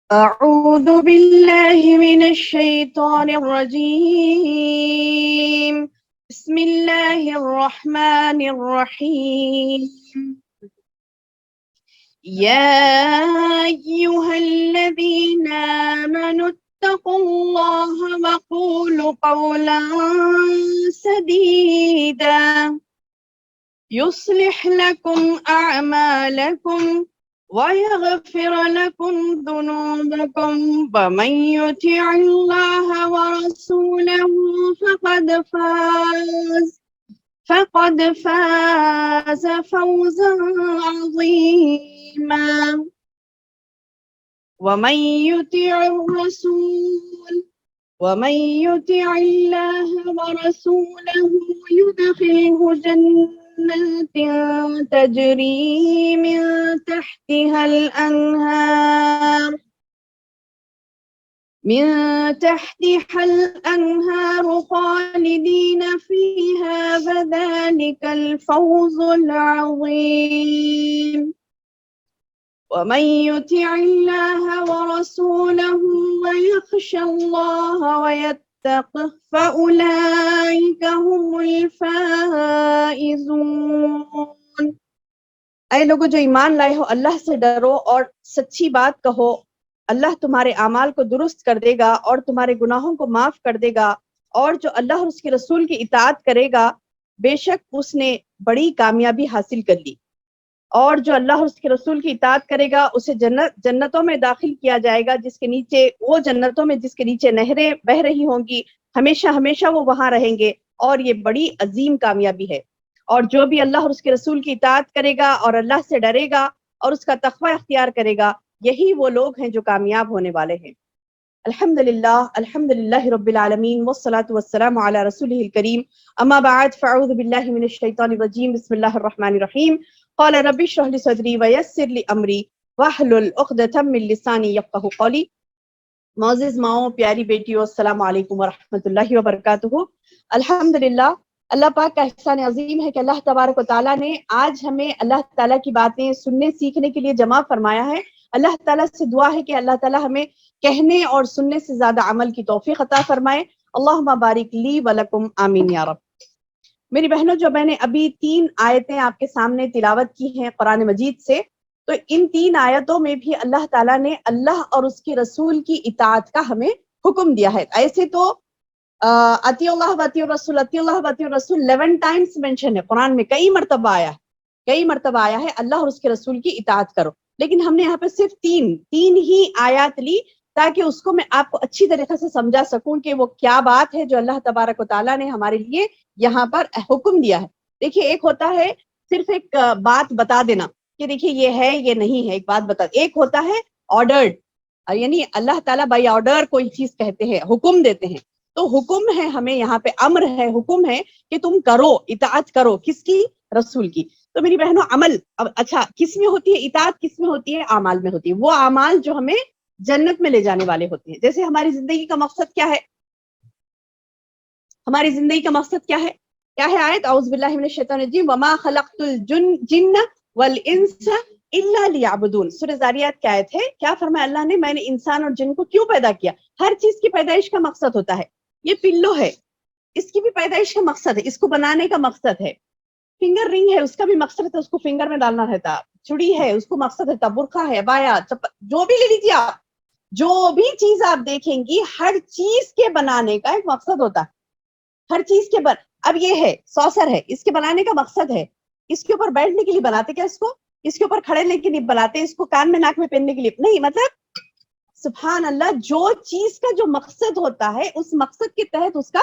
أعوذ بالله من الشيطان الرجيم. بسم الله الرحمن الرحيم. يا أيها الذين آمنوا اتقوا الله وقولوا قولا سديدا يصلح لكم أعمالكم ويغفر لكم ذنوبكم ومن يطع الله ورسوله فقد فاز فوزا عظيما. ومن يطع الله ورسوله يدخله جنات تجري من تحتها الأنهار خالدين فيها وذلك الفوز العظيم. ومن يطع الله ورسوله ويخشى الله ويتقه فأولئك هم الفائزون. اے لوگو جو ایمان لائے ہو، اللہ سے ڈرو اور سچی بات کہو، اللہ تمہارے اعمال کو درست کر دے گا اور تمہارے گناہوں کو معاف کر دے گا، اور جو اللہ اور اس کے رسول کی اطاعت کرے گا بے شک اس نے بڑی کامیابی حاصل کر لی، اور جو اللہ اور اس کے رسول کی اطاعت کرے گا اسے جنتوں میں داخل کیا جائے گا، جس کے نیچے نہریں بہہ رہی ہوں گی، ہمیشہ ہمیشہ وہ وہاں رہیں گے، اور یہ بڑی عظیم کامیابی ہے۔ اور جو بھی اللہ اور اس کے رسول کی اطاعت کرے گا اور اللہ سے ڈرے گا اور اس کا تقوی اختیار کرے گا، یہی وہ لوگ ہیں جو کامیاب ہونے والے ہیں۔ الحمدللہ رب العالمین والصلاة والسلام علی رسولہ الکریم، اما بعد فاعوذ باللہ من الشیطان الرجیم، بسم اللہ الرحمن الرحیم۔ قال رب اشرح لي صدری ویسر لي امری واحلل عقدۃ من لسانی یفقہوا قولی۔ معزز ماؤں، پیاری بیٹیوں، السلام علیکم ورحمۃ اللہ وبرکاتہ۔ الحمدللہ، اللہ پاک کا احسان عظیم ہے کہ اللہ تبارک و تعالیٰ نے آج ہمیں اللہ تعالیٰ کی باتیں سننے سیکھنے کے لیے جمع فرمایا ہے۔ اللہ تعالیٰ سے دعا ہے کہ اللہ تعالیٰ ہمیں کہنے اور سننے سے زیادہ عمل کی توفیق عطا فرمائے۔ اللہم بارک لی ولکم، آمین یا رب۔ میری بہنوں، جو میں نے ابھی 3 آیتیں آپ کے سامنے تلاوت کی ہیں قرآن مجید سے، تو ان 3 آیتوں میں بھی اللہ تعالیٰ نے اللہ اور اس کے رسول کی اطاعت کا ہمیں حکم دیا ہے۔ ایسے تو اطیع اللہ و اطیع الرسول، اطیع اللہ و اطیع الرسول 11 ٹائمز مینشن ہے قرآن میں، کئی مرتبہ آیا ہے اللہ اور اس کے رسول کی اطاعت کرو، لیکن ہم نے یہاں پہ صرف 3 ہی آیات لی تاکہ اس کو میں آپ کو اچھی طریقے سے سمجھا سکوں کہ وہ کیا بات ہے جو اللہ تبارک و تعالیٰ نے ہمارے لیے یہاں پر حکم دیا ہے۔ دیکھیے، ایک ہوتا ہے صرف ایک بات بتا دینا کہ دیکھیے یہ ہے یہ نہیں ہے، ایک بات بتا، ایک ہوتا ہے آرڈرڈ، یعنی اللہ تعالیٰ بائی آرڈر کوئی چیز کہتے ہیں، حکم دیتے ہیں، تو حکم ہے ہمیں یہاں پہ، امر ہے، حکم ہے کہ تم کرو، اطاعت کرو، کس کی؟ رسول کی۔ تو میری بہنوں، عمل اچھا کس میں ہوتی ہے؟ اطاعت کس میں ہوتی ہے؟ اعمال میں ہوتی ہے، وہ اعمال جو ہمیں جنت میں لے جانے والے ہوتے ہیں۔ جیسے ہماری زندگی کا مقصد کیا ہے؟ ہماری زندگی کا مقصد کیا ہے؟ آیت؟ اعوذ باللہ من الشیطان الرجیم، وما خلقت الجن والانس الا لیعبدون۔ سورہ ذاریات کی آیت ہے۔ کیا فرمایا اللہ نے؟ میں نے انسان اور جن کو کیوں پیدا کیا؟ ہر چیز کی پیدائش کا مقصد ہوتا ہے۔ یہ پلو ہے، اس کی بھی پیدائش کا مقصد ہے، اس کو بنانے کا مقصد ہے۔ فنگر رنگ ہے، اس کا بھی مقصد ہے، اس کو فنگر میں ڈالنا رہتا۔ چڑی ہے، اس کو مقصد ہے، برقع ہے، بایا، جو بھی لے لیجیے آپ، جو بھی چیز آپ دیکھیں گی، ہر چیز کے بنانے کا ایک مقصد ہوتا ہے۔ ہر چیز کے اب یہ ہے سوسر ہے، اس کے بنانے کا مقصد ہے، اس کے اوپر بیٹھنے کے لیے بناتے کیا اس کو؟ اس کے اوپر کھڑے لینے کے لیے بناتے، اس کو کان میں ناک میں پہننے کے لیے نہیں، مطلب سبحان اللہ، جو چیز کا جو مقصد ہوتا ہے اس مقصد کے تحت اس کا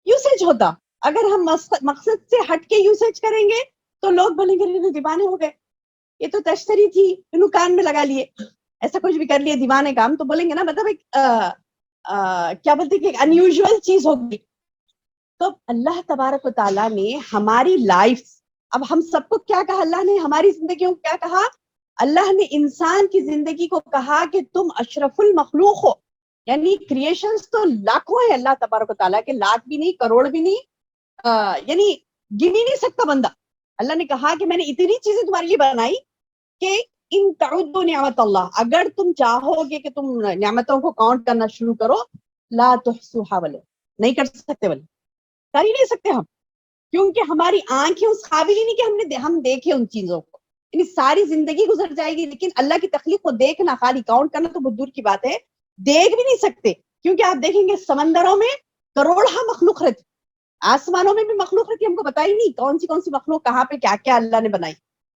یوسیج ہوتا۔ اگر ہم مقصد سے ہٹ کے یوسیج کریں گے تو لوگ بولیں گے دیوانے ہو گئے، یہ تو تشتری تھی، انہوں کان میں لگا لیے، ایسا کچھ بھی کر لیے دیوانے کام، تو بولیں گے نا، مطلب ایک کیا بولتے کہ انیوژل چیز ہوگی۔ تو اللہ تبارک و تعالیٰ نے ہماری لائف، اب ہم سب کو کیا کہا اللہ نے؟ ہماری زندگیوں کو کیا کہا؟ اللہ نے انسان کی زندگی کو کہا کہ تم اشرف المخلوق ہو، یعنی کریشنز تو لاکھوں ہے اللہ تبارک و تعالیٰ کے، لاکھ بھی نہیں، کروڑ بھی نہیں، یعنی گن ہی نہیں سکتا بندہ۔ اللہ نے کہا کہ میں نے اتنی چیزیں تمہارے لیے بنائی کہ ان تعدوا نعمت اللہ, اگر تم چاہو گے کہ تم نعمتوں کو کاؤنٹ کرنا شروع کرو, لا تحصوها, بولے نہیں کر سکتے, بولے کر ہی نہیں سکتے ہم, کیونکہ ہماری آنکھیں اس قابل ہی نہیں کہ ہم دیکھیں ان چیزوں کو. یعنی ساری زندگی گزر جائے گی لیکن اللہ کی تخلیق کو دیکھنا, خالی کاؤنٹ کرنا تو بہت دور کی بات ہے, دیکھ بھی نہیں سکتے. کیونکہ آپ دیکھیں گے سمندروں میں کروڑہ مخلوق رہتی, آسمانوں میں بھی مخلوق رہتی, ہم کو پتا ہی نہیں کون سی مخلوق کہاں پہ کیا کیا اللہ نے بنائی.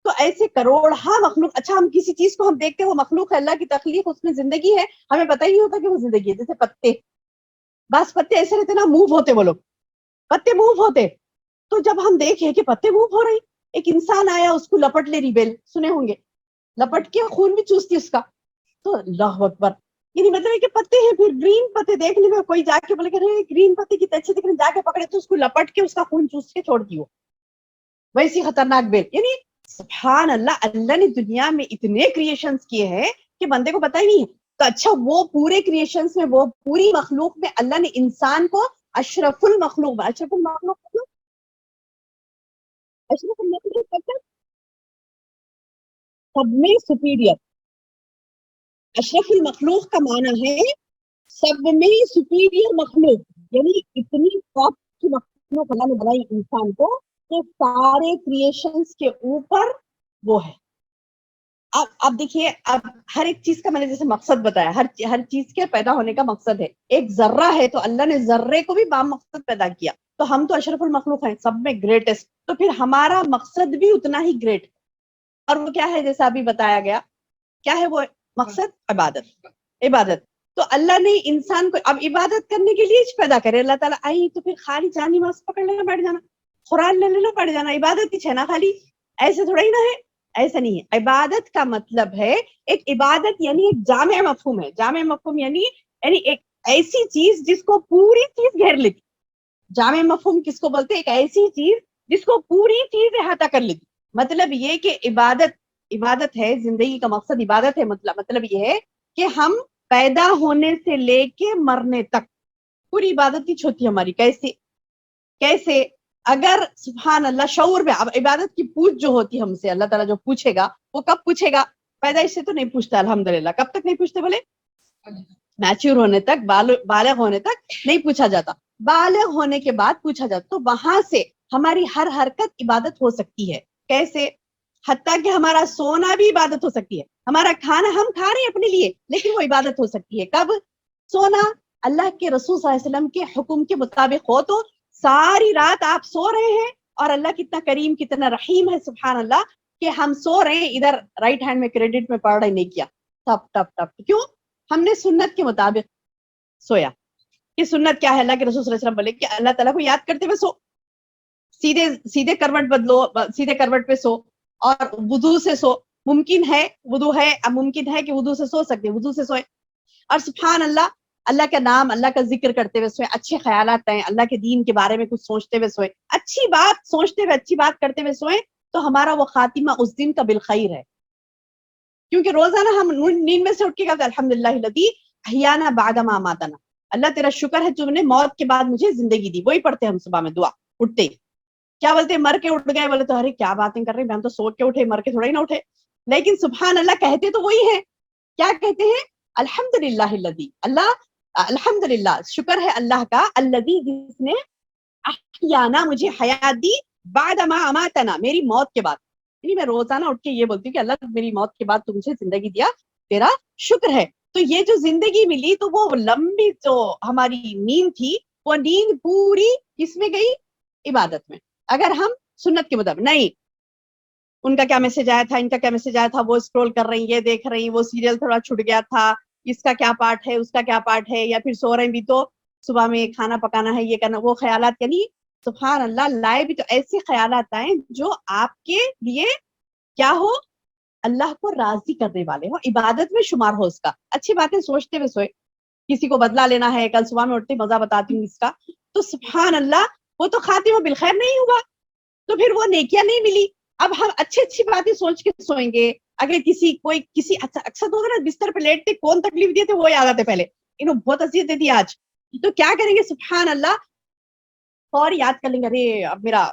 تو ایسے کروڑہ مخلوق, اچھا ہم کسی چیز کو ہم دیکھتے ہیں وہ مخلوق ہے, اللہ کی تخلیق, اس میں زندگی ہے, ہمیں پتہ ہی نہیں ہوتا کہ وہ زندگی ہے. جیسے پتے, بس پتے ایسے رہتے نا, موو ہوتے, وہ لوگ پتے موو ہوتے, تو جب ہم دیکھیں کہ پتے موو ہو رہے, ایک انسان آیا اس کو لپٹ لے رہی بیل, سنے ہوں گے, لپٹ کے خون بھی چوستی اس کا, تو اللہ اکبر, یعنی مطلب ہے کہ پتے ہیں, پھر گرین پتے دیکھنے میں کوئی جا کے بولے کہ گرین پتے کتنے اچھے دکھ رہے, جا کے پکڑے تو اس کو لپٹ کے اس کا خون چوس کے چھوڑ دی, ویسی خطرناک بیل. یعنی سبحان اللہ, اللہ نے دنیا میں اتنے کریشنز کیے ہیں کہ بندے کو پتہ ہی نہیں ہے. تو اچھا وہ پورے کریشنز میں, وہ پوری مخلوق میں اللہ نے انسان کو اشرف المخلوق, اشرف المخلوق سب میں سپیریئر. اشرف المخلوق کا معنی ہے سب میں سپیریئر مخلوق, یعنی اتنی ٹاپ کی مخلوق اللہ نے بنائی انسان کو کہ سارے کریشنز کے اوپر وہ ہے. اب دیکھیے, اب ہر ایک چیز کا میں نے جیسے مقصد بتایا, ہر چیز کے پیدا ہونے کا مقصد ہے. ایک ذرہ ہے تو اللہ نے ذرے کو بھی بام مقصد پیدا کیا, تو ہم تو اشرف المخلوق ہیں, سب میں گریٹسٹ, تو پھر ہمارا مقصد بھی اتنا ہی گریٹ. اور وہ کیا ہے, جیسا ابھی بتایا گیا, کیا ہے وہ مقصد؟ عبادت. عبادت. تو اللہ نے انسان کو اب عبادت کرنے کے لیے پیدا کرے. اللہ تعالیٰ آئی تو پھر خالی چار نماز پکڑ لینا بیٹھ جانا, قرآن لے لو پڑھ جانا, عبادت ہی ہے نا خالی, ایسے تھوڑا ہی نہ ہے. ایسا نہیں ہے. عبادت کا مطلب ہے, ایک عبادت یعنی ایک جامع مفہوم ہے. جامع مفہوم یعنی ایک ایسی چیز جس کو پوری چیز گھیر لیتی. جامع مفہوم کس کو بولتے ہیں؟ ایک ایسی چیز جس کو پوری چیز احاطہ کر لیتی. مطلب یہ کہ عبادت ہے, زندگی کا مقصد عبادت ہے. مطلب یہ ہے کہ ہم پیدا ہونے سے لے کے مرنے تک پوری عبادت کی چھوتی ہماری. کیسے اگر سبحان اللہ شعور میں, اب عبادت کی پوچھ جو ہوتی ہے ہم سے, اللہ تعالیٰ جو پوچھے گا وہ کب پوچھے گا؟ پیدائش سے تو نہیں پوچھتا الحمدللہ. کب تک نہیں پوچھتے بولے؟ میچور ہونے تک, بالغ ہونے تک نہیں پوچھا جاتا. بالغ ہونے کے بعد پوچھا جاتا. تو وہاں سے ہماری ہر حرکت عبادت ہو سکتی ہے. کیسے؟ حتیٰ کہ ہمارا سونا بھی عبادت ہو سکتی ہے. ہمارا کھانا ہم کھا رہے ہیں اپنے لیے, لیکن وہ عبادت ہو سکتی ہے. کب؟ سونا اللہ کے رسول صلی اللہ علیہ وسلم کے حکم کے مطابق ہو تو ساری رات آپ سو رہے ہیں, اور اللہ کتنا کریم کتنا رحیم ہے سبحان اللہ, کہ ہم سو رہے ہیں, ادھر رائٹ ہینڈ میں کریڈٹ میں پڑھ رہے نہیں کیا, ٹپ ٹپ ٹپ. کیوں؟ ہم نے سنت کے مطابق سویا. کہ سنت کیا ہے؟ اللہ کے رسول صلی اللہ علیہ وسلم بولے کہ اللہ تعالیٰ کو یاد کرتے ہوئے سو, سیدھے کروٹ بدلو, سیدھے کروٹ پہ سو, اور وضو سے سو. ممکن ہے وضو ہے, اب ممکن ہے کہ وضو سے سو سکتے, وضو سے سوئے. اور سبحان اللہ, اللہ کا نام, اللہ کا ذکر کرتے ہوئے سوئے, اچھے خیالات ہیں, اللہ کے دین کے بارے میں کچھ سوچتے ہوئے سوئے, اچھی بات سوچتے ہوئے, اچھی بات کرتے ہوئے سوئے, تو ہمارا وہ خاتمہ اس دن کا بالخیر ہے. کیونکہ روزانہ ہم نیند میں سے اٹھ کے کہتے ہیں الحمدللہ الذی احیانا بعد ما اماتنا, اللہ تیرا شکر ہے تم نے موت کے بعد مجھے زندگی دی. وہی پڑھتے ہیں ہم صبح میں دعا اٹھتے ہی. کیا بولتے ہیں؟ مر کے اٹھ گئے, بولے تو ارے کیا باتیں کر رہے ہیں, ہم تو سو کے اٹھے, مر کے تھوڑا ہی نہ اٹھے. لیکن سبحان اللہ کہتے تو وہی ہے. کیا کہتے ہیں؟ الحمدللہ الذی, اللہ الحمدللہ شکر ہے اللہ کا, الذی جس نے احیانا مجھے حیات دی, بعد ما اماتنا میری موت کے بعد. یعنی میں روزانہ اٹھ کے یہ بولتی ہوں کہ اللہ میری موت کے بعد تم مجھے زندگی دیا, تیرا شکر ہے. تو یہ جو زندگی ملی تو وہ لمبی جو ہماری نیند تھی, وہ نیند پوری کس میں گئی؟ عبادت میں. اگر ہم سنت کے مطابق نہیں, ان کا کیا میسج آیا تھا, ان کا کیا میسج آیا تھا, وہ اسکرول کر رہی ہیں, یہ دیکھ رہی ہیں, وہ سیریل تھوڑا چھوٹ گیا تھا, اس کا کیا پارٹ ہے, اس کا کیا پارٹ ہے, یا پھر سو رہے بھی تو صبح میں کھانا پکانا ہے, یہ کرنا, وہ خیالات. یعنی سبحان اللہ لائے بھی تو ایسے خیالات آئیں جو آپ کے لیے کیا ہو, اللہ کو راضی کرنے والے ہو, عبادت میں شمار ہو اس کا. اچھی باتیں سوچتے ہوئے سوئے, کسی کو بدلا لینا ہے, کل صبح میں اٹھتے مزہ بتاتی ہوں اس کا, تو سبحان اللہ وہ تو خاتمہ بالخیر نہیں ہوا, تو پھر وہ نیکیاں نہیں ملی. اب ہم اچھی باتیں سوچ کے سوئیں گے. اگر کسی اکثر تو نا بستر پہ لیٹتے کون تکلیف دیے تھے وہ یاد آتے پہلے, انہوں بہت اذیت دیتی آج, تو کیا کریں گے سبحان اللہ, اور یاد کر لیں گے ارے اب میرا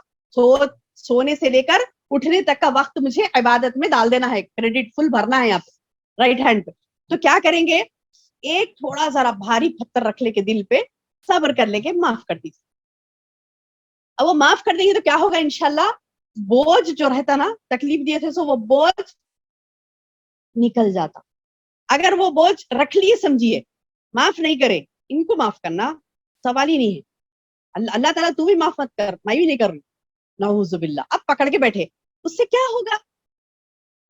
سونے سے لے کر اٹھنے تک کا وقت مجھے عبادت میں ڈال دینا ہے, کریڈٹ فل بھرنا ہے یہاں پہ رائٹ ہینڈ پہ. تو کیا کریں گے, ایک تھوڑا ذرا بھاری پتھر رکھ لے کے دل پہ, صبر کر لے کے معاف کر دیجیے. اب وہ معاف کر دیں گے تو کیا ہوگا انشاءاللہ, بوجھ جو رہتا نا, تکلیف دیے تھے سو وہ بوجھ نکل جاتا. اگر وہ بوجھ رکھ لیے, سمجھیے معاف نہیں کرے, ان کو معاف کرنا سوال ہی نہیں ہے. اللہ تعالیٰ تو بھی معاف مت کر, میں بھی نہیں کر رہی, نعوذ باللہ. اب پکڑ کے بیٹھے, اس سے کیا ہوگا,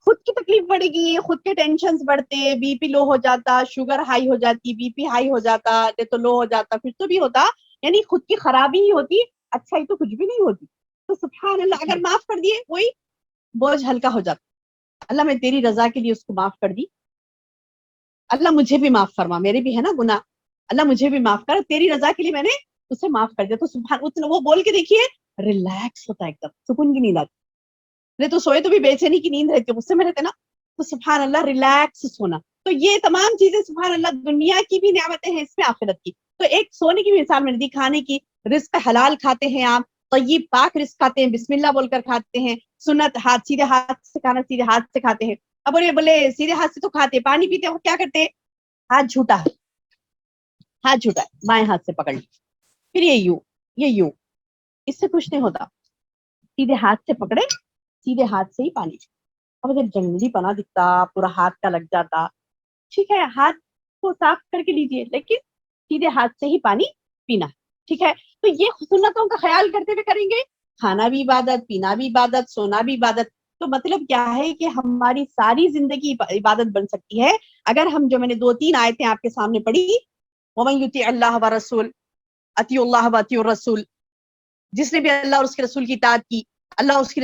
خود کی تکلیف بڑھے گی, خود کے ٹینشنز بڑھتے, بی پی لو ہو جاتا, شوگر ہائی ہو جاتی, بی پی ہائی ہو جاتا, تو لو ہو جاتا, کچھ تو بھی ہوتا, یعنی خود کی خرابی ہی ہوتی, اچھائی تو کچھ بھی نہیں ہوتی. تو سبحان اللہ, اگر معاف کر دیے وہی بوجھ ہلکا ہو جاتا. اللہ میں تیری رضا کے لیے اس کو معاف کر دی, اللہ مجھے بھی معاف فرما, میرے بھی ہے نا گناہ, اللہ مجھے بھی معاف کر, تیری رضا کے لیے میں نے اسے معاف کر دیا. تو سبحان, وہ بول کے دیکھیے ریلیکس ہوتا ہے, ایک دم سکون کی نیند آتی. نہیں تو سوئے تو بھی بے چینی کی نیند رہتی ہے, غصے میں رہتے نا. تو سبحان اللہ, ریلیکس سونا. تو یہ تمام چیزیں سبحان اللہ دنیا کی بھی نعمتیں ہیں, اس میں آخرت کی. تو ایک سونے کی مثال میں نے دی, کھانے کی, رزق حلال کھاتے ہیں آپ, طیب پاک رزق کھاتے ہیں, بسم اللہ بول کر کھاتے ہیں, سنت ہاتھ سیدھے ہاتھ سے کھانا, سیدھے ہاتھ سے کھاتے ہیں. اب بولے سیدھے ہاتھ سے تو کھاتے, پانی پیتے ہو کیا کرتے, ہاتھ جھوٹا ہے, ہاتھ جھوٹا ہے, بائیں ہاتھ سے پکڑ لی, پھر یہ یوں, اس سے کچھ نہیں ہوتا. سیدھے ہاتھ سے پکڑے, سیدھے ہاتھ سے ہی پانی. اب جب جنگلی پنا دکھتا, پورا ہاتھ کا لگ جاتا, ٹھیک ہے, ہاتھ کو صاف کر کے لیجیے, لیکن سیدھے ہاتھ سے ہی پانی پینا, ٹھیک ہے. تو یہ سنتوں کا خیال کرتے ہوئے کریں گے, کھانا بھی عبادت, پینا بھی عبادت, سونا بھی عبادت. تو مطلب کیا ہے کہ ہماری ساری زندگی عبادت بن سکتی ہے اگر ہم, جو میں نے 2-3 آیتیں آپ کے سامنے پڑھی, وَمَن يُطِعِ اللَّهَ وَرَسُولَهُ, اطیعوا اللہ وَاطِیعوا الرَّسُولَ, جس نے بھی اللہ اور اس کے رسول کی اطاعت کی, اللہ اور اس کے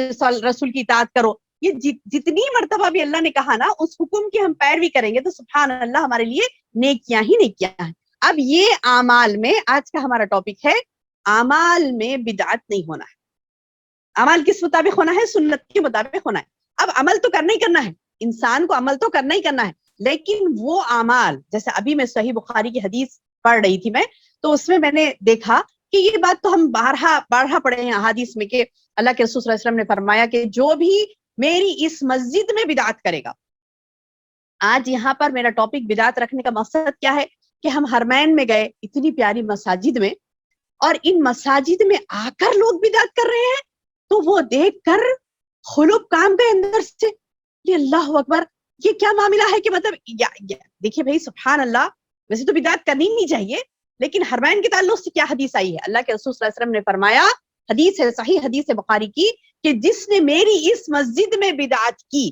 رسول کی اطاعت کرو. یہ جتنی مرتبہ بھی اللہ نے کہا نا, اس حکم کی ہم پیروی کریں گے تو سبحان اللہ ہمارے لیے نیکیاں ہی نیکیاں ہیں. اب یہ اعمال میں, آج کا ہمارا ٹاپک ہے, اعمال میں بدعت نہیں ہونا ہے. عمل کس مطابق ہونا ہے, سنت کے مطابق ہونا ہے. اب عمل تو کرنا ہی کرنا ہے, انسان کو عمل تو کرنا ہی کرنا ہے, لیکن وہ اعمال, جیسے ابھی میں صحیح بخاری کی حدیث پڑھ رہی تھی میں, تو اس میں نے دیکھا کہ یہ بات تو ہم بارہا پڑھے ہیں احادیث میں, کہ اللہ کے رسول صلی اللہ علیہ وسلم نے فرمایا کہ جو بھی میری اس مسجد میں بدعت کرے گا. آج یہاں پر میرا ٹاپک بدعت رکھنے کا مقصد کیا ہے کہ ہم حرمین میں گئے, اتنی پیاری مساجد میں, اور ان مساجد میں آ کر لوگ بدعت کر رہے ہیں, تو وہ دیکھ کر خلوب کام گئے اندر سے, یہ اللہ اکبر, یہ کیا معاملہ ہے کہ مطلب دیکھیے بھائی سبحان اللہ, ویسے تو بدعت کرنی نہیں چاہیے, لیکن حرمین کے تعلق سے کیا حدیث آئی ہے, اللہ کے رسول صلی اللہ علیہ وسلم نے فرمایا, حدیث ہے صحیح حدیث ہے بخاری کی, کہ جس نے میری اس مسجد میں بدعت کی,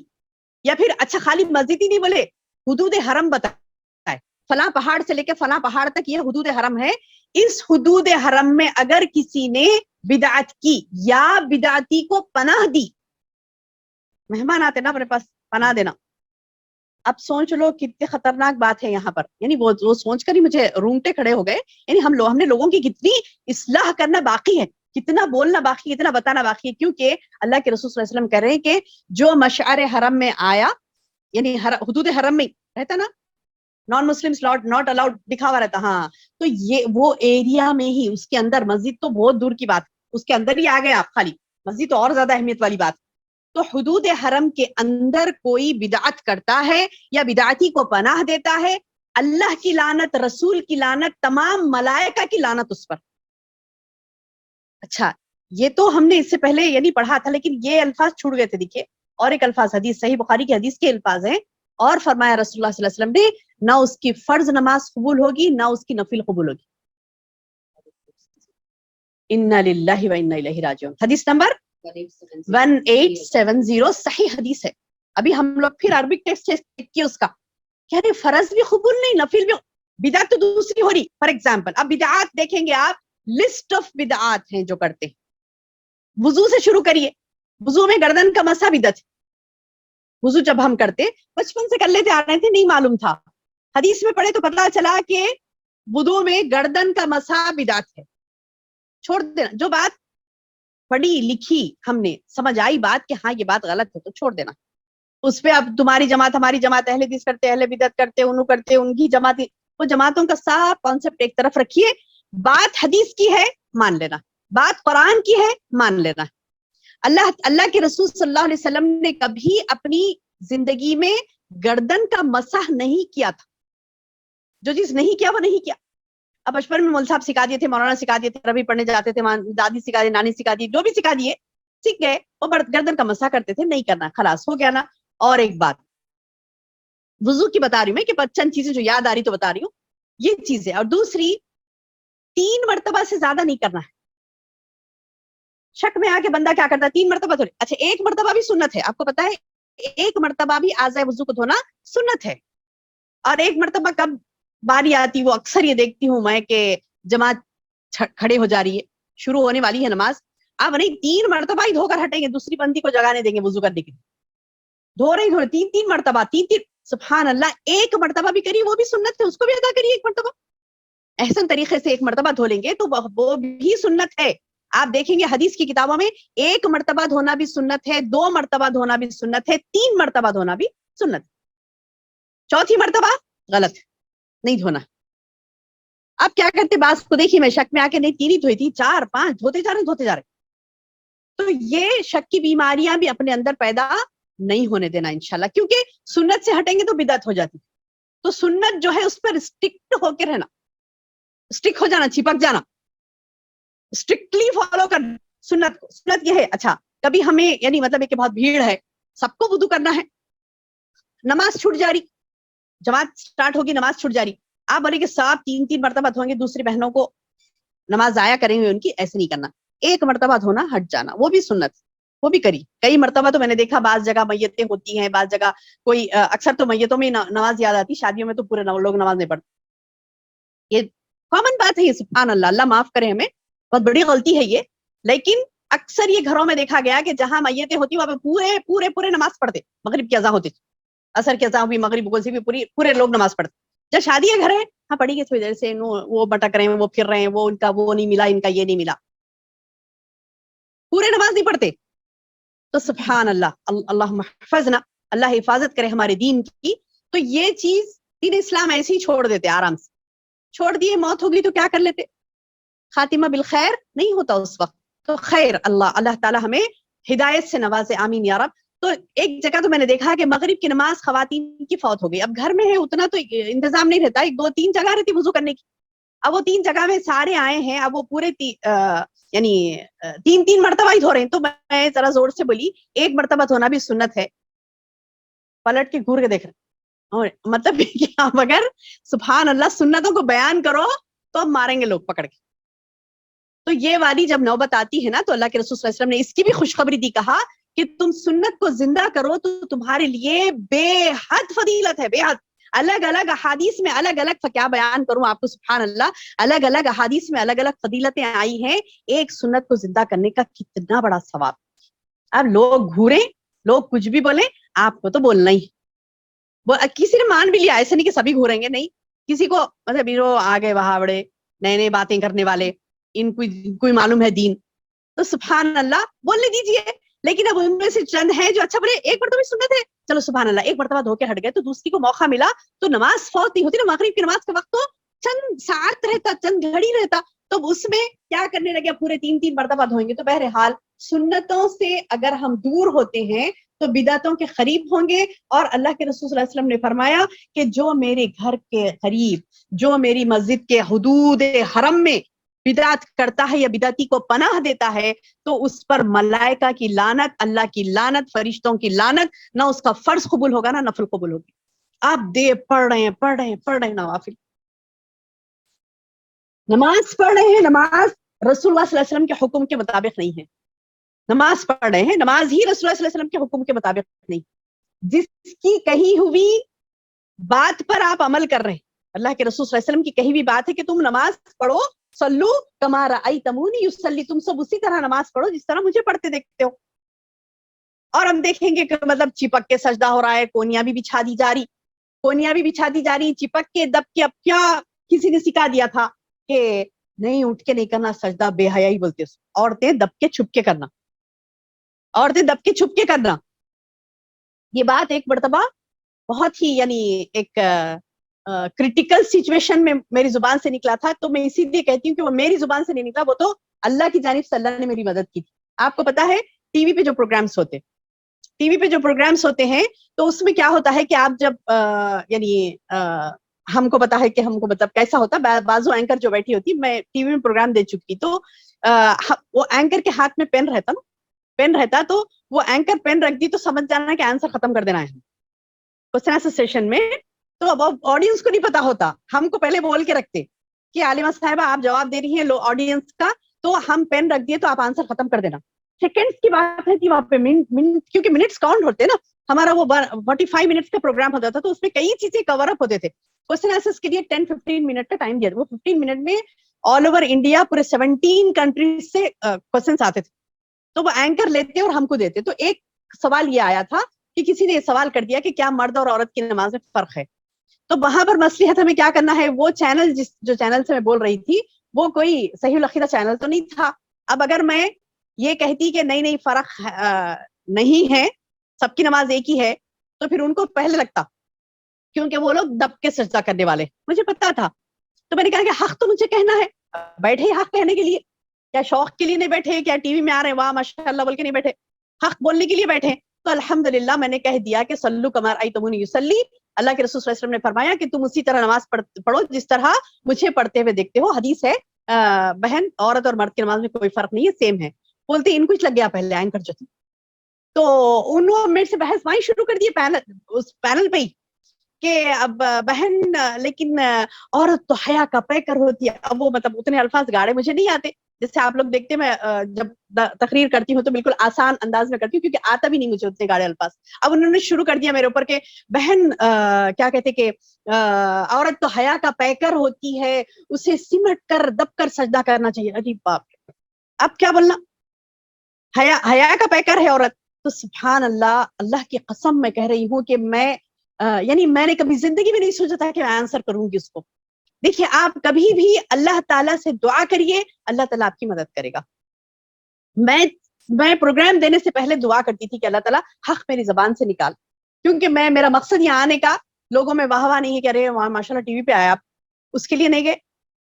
یا پھر اچھا خالی مسجد ہی نہیں بولے, حدود حرم بتائے, فلاں پہاڑ سے لے کے فلاں پہاڑ تک یہ حدود حرم ہے, اس حدود حرم میں اگر کسی نے بدعت کی یا بدعتی کو پناہ دی, مہمان آتے نا اپنے پاس, پناہ دینا. اب سوچ لو کتنی خطرناک بات ہے یہاں پر, یعنی وہ سوچ کر ہی مجھے رونگٹے کھڑے ہو گئے. یعنی ہم نے لوگوں کی کتنی اصلاح کرنا باقی ہے, کتنا بولنا باقی ہے, کتنا بتانا باقی ہے, کیونکہ اللہ کے رسول صلی اللہ علیہ وسلم کہہ رہے ہیں کہ جو مشعر حرم میں آیا, یعنی حدود حرم میں رہتا نا, نان مسلمس ناٹ الاؤڈ لکھا ہوا رہتا, ہاں, تو یہ وہ ایریا میں ہی, اس کے اندر, مسجد تو بہت دور کی بات, اس کے اندر ہی آ گئے آپ, خالی مسجد تو اور زیادہ اہمیت والی بات. تو حدود حرم کے اندر کوئی بدعت کرتا ہے یا بدعتی کو پناہ دیتا ہے, اللہ کی لعنت, رسول کی لعنت, تمام ملائکہ کی لعنت اس پر. اچھا, یہ تو ہم نے اس سے پہلے یعنی پڑھا تھا, لیکن یہ الفاظ چھوٹ گئے تھے. دیکھیے اور ایک الفاظ حدیث صحیح بخاری کی حدیث کے الفاظ ہیں, اور فرمایا رسول اللہ صلی اللہ علیہ وسلم نے, نہ اس کی فرض نماز قبول ہوگی نہ اس کی نفل قبول ہوگی. انا للہ و انا الیہ راجعون, حدیث نمبر 1870, صحیح حدیث ہے. ابھی ہم لوگ پھر عربک ٹیکسٹ چیک کیے اس کا, کہہ رہے فرض بھی قبول نہیں, نفل بھی. بدعت تو دوسری ہو رہی. فار ایگزامپل اب بدعات دیکھیں گے آپ, لسٹ آف بدعات ہیں جو کرتے ہیں. وضو سے شروع کریے, وضو میں گردن کا مسح بدعت. وضو جب ہم کرتے بچپن سے کر لیتے آ رہے تھے, نہیں معلوم تھا, حدیث میں پڑھے تو پتا چلا کہ وضو میں گردن کا مسح بدعت ہے. چھوڑ دینا, جو بات پڑھی لکھی ہم نے سمجھ آئی بات کہ ہاں یہ بات غلط ہے تو چھوڑ دینا. اس پہ اب تمہاری جماعت ہماری جماعت, اہل حدیث کرتے, اہل بدعت کرتے, انہوں کرتے, ان کی جماعت, وہ جماعتوں کا سب کانسیپٹ ایک طرف رکھیے. بات حدیث کی ہے مان لینا, بات قرآن کی ہے مان لینا. اللہ کے رسول صلی اللہ علیہ وسلم نے کبھی اپنی زندگی میں گردن کا مسح نہیں کیا تھا. جو چیز نہیں کیا وہ نہیں کیا. اب بچپن میں مول صاحب سکھا دیے تھے, مولانا سکھا دیے تھے, ربی پڑھنے جاتے تھے, دادی سکھا دی, نانی سکھا دی, جو بھی سکھا دیے سیکھ گئے, وہ گردن کا مسح کرتے تھے, نہیں کرنا, خلاص ہو گیا نا. اور ایک بات وضو کی بتا رہی ہوں میں, کہ چند چیزیں جو یاد آ رہی تو بتا رہی ہوں, یہ چیزیں. اور دوسری 3 مرتبہ سے زیادہ نہیں کرنا ہے. شک میں آ کے بندہ کیا کرتا ہے, 3 مرتبہ دھونے. اچھا 1 مرتبہ بھی سنت ہے, آپ کو پتا ہے 1 مرتبہ بھی اعضاء وضو کو دھونا سنت ہے. اور 1 مرتبہ کب باری آتی, وہ اکثر یہ دیکھتی ہوں میں کہ جماعت کھڑے ہو جا رہی ہے, شروع ہونے والی ہے نماز, اب نہیں 3 مرتبہ ہی دھو کر ہٹیں گے, دوسری بندی کو جگانے دیں گے وضو کرنے کے لیے. دھو رہے 3 مرتبہ, 3 سبحان اللہ. 1 مرتبہ بھی کری وہ بھی سنت ہے, اس کو بھی ادا کریے 1 مرتبہ. احسن طریقے سے 1 مرتبہ دھو لیں گے تو وہ بھی سنت ہے. آپ دیکھیں گے حدیث کی کتابوں میں 1 مرتبہ دھونا بھی سنت ہے, 2 مرتبہ دھونا بھی سنت ہے, 3 مرتبہ دھونا بھی سنت ہے. 4تھی مرتبہ غلط, نہیں دھونا. اب کیا کرتے, بعض کو دیکھیے میں شک میں آ کے نہیں 3 ہی دھوئی تھی, 4 5 دھوتے جا رہے. تو یہ شک کی بیماریاں بھی اپنے اندر پیدا نہیں ہونے دینا انشاءاللہ, کیونکہ سنت سے ہٹیں گے تو بدعت ہو جاتی. تو سنت جو ہے اس پر اسٹرکٹ ہو کے رہنا, اسٹک ہو جانا, چپک جانا, اسٹرکٹلی فالو کر سنت کو. سنت یہ ہے. اچھا کبھی ہمیں یعنی مطلب ہے کہ بہت بھیڑ ہے, سب کو وضو کرنا ہے, نماز چھوٹ جا رہی, جماعت سٹارٹ ہوگی, نماز چھوٹ جا رہی, آپ بولے کہ صاحب 3 مرتبہ دھوئیں گے, دوسری بہنوں کو نماز ضائع کریں گے ان کی, ایسے نہیں کرنا. 1 مرتبہ دھونا, ہٹ جانا, وہ بھی سنت, وہ بھی کری. کئی مرتبہ تو میں نے دیکھا بعض جگہ میتیں ہوتی ہیں, بعض جگہ کوئی اکثر تو میتوں میں نماز یاد آتی, شادیوں میں تو پورے لوگ نماز نہیں پڑھتے. یہ کامن بات ہے یہ, سبحان اللہ, اللہ معاف کرے ہمیں, بہت بڑی غلطی ہے یہ. لیکن اکثر یہ گھروں میں دیکھا گیا کہ جہاں میتیں ہوتی وہاں پہ پورے نماز پڑھتے, مغرب کی اذان ہوتی, عصر کی اذان بھی, مغرب کو بھی پورے لوگ نماز پڑھتے. جب شادی ہے گھر ہے, ہاں پڑھی گے تھوڑی دیر سے, وہ بٹک رہے ہیں, وہ پھر رہے ہیں, وہ ان کا وہ نہیں ملا, ان کا یہ نہیں ملا, پورے نماز نہیں پڑھتے. تو سبحان اللہ, اللہ محفظنا, اللہ حفاظت کرے ہمارے دین کی. تو یہ چیز دین اسلام ایسے ہی چھوڑ دیتے, آرام سے چھوڑ دیے, موت ہوگئی تو کیا کر لیتے, خاتمہ بالخیر نہیں ہوتا اس وقت. تو خیر, اللہ تعالی ہمیں ہدایت سے نوازے, آمین یا رب. تو ایک جگہ تو میں نے دیکھا کہ مغرب کی نماز خواتین کی فوت ہو گئی. اب گھر میں ہے اتنا تو انتظام نہیں رہتا, 1 2 3 جگہ رہتی وضو کرنے کی. اب وہ 3 جگہ میں سارے آئے ہیں, اب وہ پورے یعنی 3 مرتبہ ہی دھو رہے ہیں. تو میں ذرا زور سے بولی 1 مرتبہ دھونا بھی سنت ہے. پلٹ کے گھور کے دیکھ رہے, اور مطلب آپ اگر سبحان اللہ سنتوں کو بیان کرو تو اب ماریں گے لوگ پکڑ کے. تو یہ والی جب نوبت آتی ہے نا, تو اللہ کے رسول صلی اللہ علیہ وسلم نے اس کی بھی خوشخبری دی, کہا کہ تم سنت کو زندہ کرو تو تمہارے لیے بے حد فضیلت ہے, بے حد. الگ الگ احادیث میں الگ الگ, کیا بیان کروں آپ کو, سبحان اللہ, الگ الگ احادیث میں الگ الگ فضیلتیں آئی ہیں. ایک سنت کو زندہ کرنے کا کتنا بڑا ثواب. اب لوگ گھوریں, لوگ کچھ بھی بولیں, آپ کو تو بولنا ہی. کسی نے مان بھی لیا, ایسے نہیں کہ سبھی گھوریں گے, نہیں. کسی کو مطلب آ گئے وہاں بڑے نئے نئے باتیں کرنے والے, ان کوئی معلوم ہے دین, تو سبحان اللہ بولنے دیجیے. لیکن اب ان میں سے چند ہیں جو اچھا بولے 1 مرتبہ سنت ہے, چلو سبحان اللہ 1 مرتبہ دھو کے ہٹ گئے, تو دوسری کو موقع ملا تو نماز فوت نہیں ہوتی نا, مغرب کی نماز کا وقت تو چند ساعت رہتا, چند گھڑی رہتا, تو اس میں کیا کرنے لگے, پورے 3 مرتبہ دھوئیں گے. تو بہرحال سنتوں سے اگر ہم دور ہوتے ہیں تو بدعتوں کے قریب ہوں گے. اور اللہ کے رسول صلی اللہ علیہ وسلم نے فرمایا کہ جو میرے گھر کے قریب, جو میری مسجد کے حدود حرم میں بدعت کرتا ہے یا بدعتی کو پناہ دیتا ہے, تو اس پر ملائکہ کی لعنت, اللہ کی لعنت, فرشتوں کی لعنت, نہ اس کا فرض قبول ہوگا نہ نفل قبول ہوگی. آپ پڑھ رہے ہیں نوافل, نماز پڑھ رہے ہیں, نماز رسول اللہ صلی اللہ علیہ وسلم کے حکم کے مطابق نہیں ہے. نماز پڑھ رہے ہیں, نماز ہی رسول اللہ صلی اللہ علیہ وسلم کے حکم کے مطابق نہیں. جس کی کہی ہوئی بات پر آپ عمل کر رہے ہیں, اللہ کے رسول صلی اللہ علیہ وسلم کی کہی ہوئی بات ہے کہ تم نماز پڑھو, صلو کما رأیتمونی یصلی, تم سب اسی طرح نماز پڑھو جس طرح مجھے پڑھتے دیکھتے ہو. اور ہم دیکھیں گے کہ مطلب چپک کے سجدہ ہو رہا ہے, کونیاں بھی بچھا دی جا رہی, چپک کے دب کے. اب کیا کسی نے سکھا دیا تھا کہ نہیں اٹھ کے نہیں کرنا سجدہ, بے حیائی بولتے اس, عورتیں دب کے چھپ کے کرنا, یہ بات ایک مرتبہ بہت ہی یعنی ایک کرٹیکل سچویشن میں میری زبان سے نکلا تھا. تو میں اسی لیے کہتی ہوں کہ وہ میری زبان سے نہیں نکلا, وہ تو اللہ کی جانب سے اللہ نے میری مدد کی تھی. آپ کو پتا ہے ٹی وی پہ جو پروگرامس ہوتے ہیں تو اس میں کیا ہوتا ہے کہ آپ جب یعنی ہم کو پتا ہے کہ ہم کو مطلب کیسا ہوتا ہے، بازو اینکر جو بیٹھی ہوتی، میں ٹی وی میں پروگرام دے چکی تو وہ اینکر کے ہاتھ میں پین رہتا تو وہ اینکر پین رکھ دی تو سمجھ جانا کہ آنسر ختم کر دینا ہے کوسچن آنسر سیشن میں. تو اب آڈینس کو نہیں پتا ہوتا، ہم کو پہلے بول کے رکھتے کہ عالمہ صاحبہ آپ جواب دے رہی ہیں لو آڈینس کا، تو ہم پین رکھ دیے تو آپ آنسر ختم کر دینا. سیکنڈس کی بات ہے کہ وہاں پہ کیونکہ منٹس کاؤنٹ ہوتے نا، ہمارا وہ 45 منٹس کا پروگرام ہوتا تھا تو اس میں کئی چیزیں کور اپ ہوتے تھے. کوسچن آنسر کے لیے 10-15 منٹ کا ٹائم دیا، وہ 15 منٹ میں آل اوور انڈیا پورے 17 کنٹریز سے کوسچنس آتے تھے تو وہ اینکر لیتے اور ہم کو دیتے. تو ایک سوال یہ آیا تھا کہ کسی نے یہ سوال کر دیا کہ کیا مرد اور عورت کی نماز میں فرق ہے، تو وہاں پر مصلحت ہمیں کیا کرنا ہے. وہ چینل جو چینل سے میں بول رہی تھی وہ کوئی صحیح العقیدہ چینل تو نہیں تھا. اب اگر میں یہ کہتی کہ نہیں فرق نہیں ہے، سب کی نماز ایک ہی ہے، تو پھر ان کو پہلے لگتا کیونکہ وہ لوگ دب کے سجدہ کرنے والے، مجھے پتا تھا. تو میں نے کہا کہ حق تو مجھے کہنا ہے، بیٹھے حق کہنے کے لیے، کیا شوق کے لیے نہیں بیٹھے، کیا ٹی وی میں آ رہے واہ ماشاء اللہ بول کے نہیں بیٹھے، حق بولنے کے لیے بیٹھے. تو الحمدللہ میں نے کہہ دیا کہ صلو کما رأیتمونی یصلی، اللہ کے رسول صلی اللہ علیہ وسلم نے فرمایا کہ تم اسی طرح نماز پڑھو جس طرح مجھے پڑھتے ہوئے دیکھتے ہو. حدیث ہے بہن عورت اور مرد کی نماز میں کوئی فرق نہیں ہے، سیم ہے. بولتے ان کچھ لگ گیا پہلے اینکر جو تھی، تو انہوں میرے سے بحث وہیں شروع کر دیے اس پینل پہ ہی کہ اب بہن لیکن عورت تو حیا کا پیکر ہوتی ہے. اب وہ مطلب اتنے الفاظ گاڑے مجھے نہیں آتے، جیسے آپ لوگ دیکھتے میں جب تقریر کرتی ہوں تو بالکل آسان انداز میں کرتی ہوں کیونکہ آتا بھی نہیں مجھے اتنے گاڑے الفاظ. اب انہوں نے شروع کر دیا میرے اوپر کہ بہن کیا کہتے کہ عورت تو حیا کا پیکر ہوتی ہے، اسے سمٹ کر دب کر سجدہ کرنا چاہیے. ارے باپ، اب کیا بولنا، حیا کا پیکر ہے عورت. تو سبحان اللہ، اللہ کی قسم میں کہہ رہی ہوں کہ میں یعنی میں نے کبھی زندگی میں نہیں سوچا تھا کہ میں آنسر کروں گی اس کو. دیکھیے آپ کبھی بھی اللہ تعالیٰ سے دعا کریے، اللہ تعالیٰ آپ کی مدد کرے گا. میں پروگرام دینے سے پہلے دعا کرتی تھی کہ اللہ تعالیٰ حق میری زبان سے نکال، کیونکہ میرا مقصد یہاں آنے کا لوگوں میں واہ واہ نہیں ہے کہ ارے وہاں ماشاء اللہ ٹی وی پہ آیا، آپ اس کے لیے نہیں گئے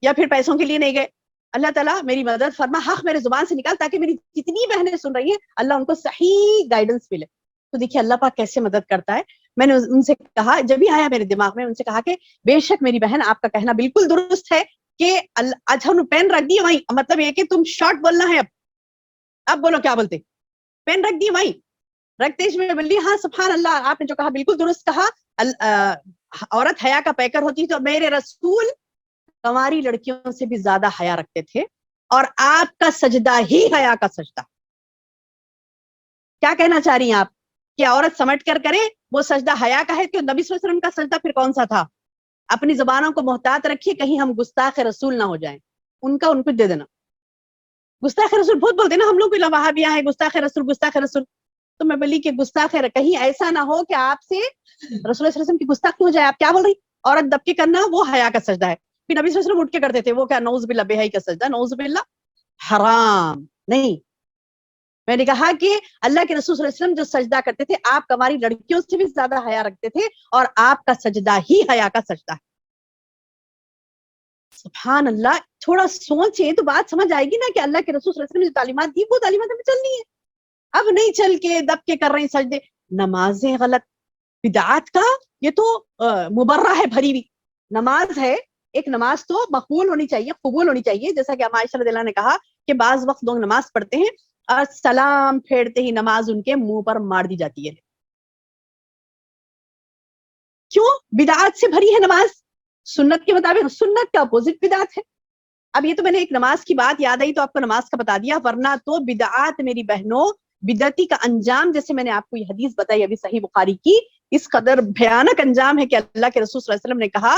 یا پھر پیسوں کے لیے نہیں گئے. اللہ تعالیٰ میری مدد فرما، حق میرے زبان سے نکال تاکہ میری جتنی بہنیں سن رہی ہیں اللہ ان کو صحیح گائیڈنس ملے. تو دیکھیے اللہ پاک کیسے مدد کرتا ہے. میں نے ان سے کہا، جب بھی آیا میرے دماغ میں، ان سے کہا کہ بے شک میری بہن آپ کا کہنا بالکل درست ہے کہ اچھا پین رکھ دی وہیں، مطلب یہ کہ تم شارٹ بولنا ہے. اب بولو کیا بولتے، پین رکھ دی وہیں، رکھتے میں بولی ہاں سبحان اللہ آپ نے جو کہا بالکل درست کہا، عورت حیا کا پیکر ہوتی. تو میرے رسول کنواری لڑکیوں سے بھی زیادہ حیا رکھتے تھے اور آپ کا سجدہ ہی حیا کا سجدہ. کیا کہنا چاہ رہی ہیں آپ کہ عورت سمٹ کر کرے وہ سجدہ حیا کا ہے؟ کہ نبی صلی اللہ علیہ وسلم کا سجدہ پھر کون سا تھا؟ اپنی زبانوں کو محتاط رکھیے کہیں ہم گستاخ رسول نہ ہو جائیں. ان کو دے دینا. گستاخ رسول بہت بولتے نا ہم لوگ بھی، وہاں بھی آئے گستاخ رسول. تو میں بولی کہ گستاخ کہیں ایسا نہ ہو کہ آپ سے رسول اللہ صلی اللہ علیہ وسلم کی گستاخی ہو جائے. آپ کیا بول رہی، عورت دب کے کرنا وہ حیا کا سجدہ ہے. پھر نبی صلی اللہ علیہ وسلم اٹھ کے کرتے تھے، وہ کیا نعوذ باللہ بے حیائی کا سجدہ، نعوذ باللہ حرام نہیں. میں نے کہا کہ اللہ کے رسول صلی اللہ علیہ وسلم جو سجدہ کرتے تھے آپ ہماری لڑکیوں سے بھی زیادہ حیا رکھتے تھے اور آپ کا سجدہ ہی حیا کا سجدہ ہے. سبحان اللہ، تھوڑا سوچیں تو بات سمجھ آئے گی نا کہ اللہ کے رسول صلی اللہ علیہ وسلم نے جو تعلیمات دی وہ تعلیمات ہمیں چلنی ہے. اب نہیں چل کے دب کے کر رہے ہیں سجدے. نمازیں غلط، بدعات کا یہ تو مبرہ ہے بھری ہوئی. نماز ہے ایک، نماز تو مقبول ہونی چاہیے، قبول ہونی چاہیے. جیسا کہ عائشہ رضی اللہ عنہا نے کہا کہ بعض وقت لوگ نماز پڑھتے ہیں اور سلام پھیرتے ہی نماز ان کے منہ پر مار دی جاتی ہے. کیوں؟ بدعات سے بھری ہے نماز. سنت کے مطابق، سنت کا اپوزٹ بدعت ہے. اب یہ تو میں نے ایک نماز کی بات یاد آئی تو آپ کو نماز کا بتا دیا، ورنہ تو بدعات میری بہنوں، بدعتی کا انجام جیسے میں نے آپ کو یہ حدیث بتائی ابھی صحیح بخاری کی، اس قدر بھیانک انجام ہے کہ اللہ کے رسول صلی اللہ علیہ وسلم نے کہا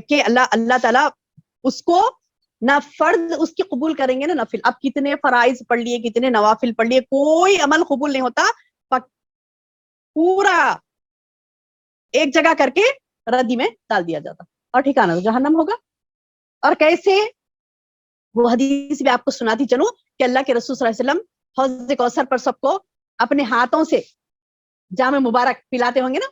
کہ اللہ تعالیٰ اس کو نہ فرض اس کی قبول کریں گے نہ نفل. اب کتنے فرائض پڑھ لیے، کتنے نوافل پڑھ لیے، کوئی عمل قبول نہیں ہوتا. پورا ایک جگہ کر کے ردی میں ڈال دیا جاتا اور ٹھکانہ تو جہنم ہوگا. اور کیسے وہ حدیث بھی آپ کو سناتی چلوں کہ اللہ کے رسول صلی اللہ علیہ وسلم حوض کوثر پر سب کو اپنے ہاتھوں سے جام مبارک پلاتے ہوں گے نا،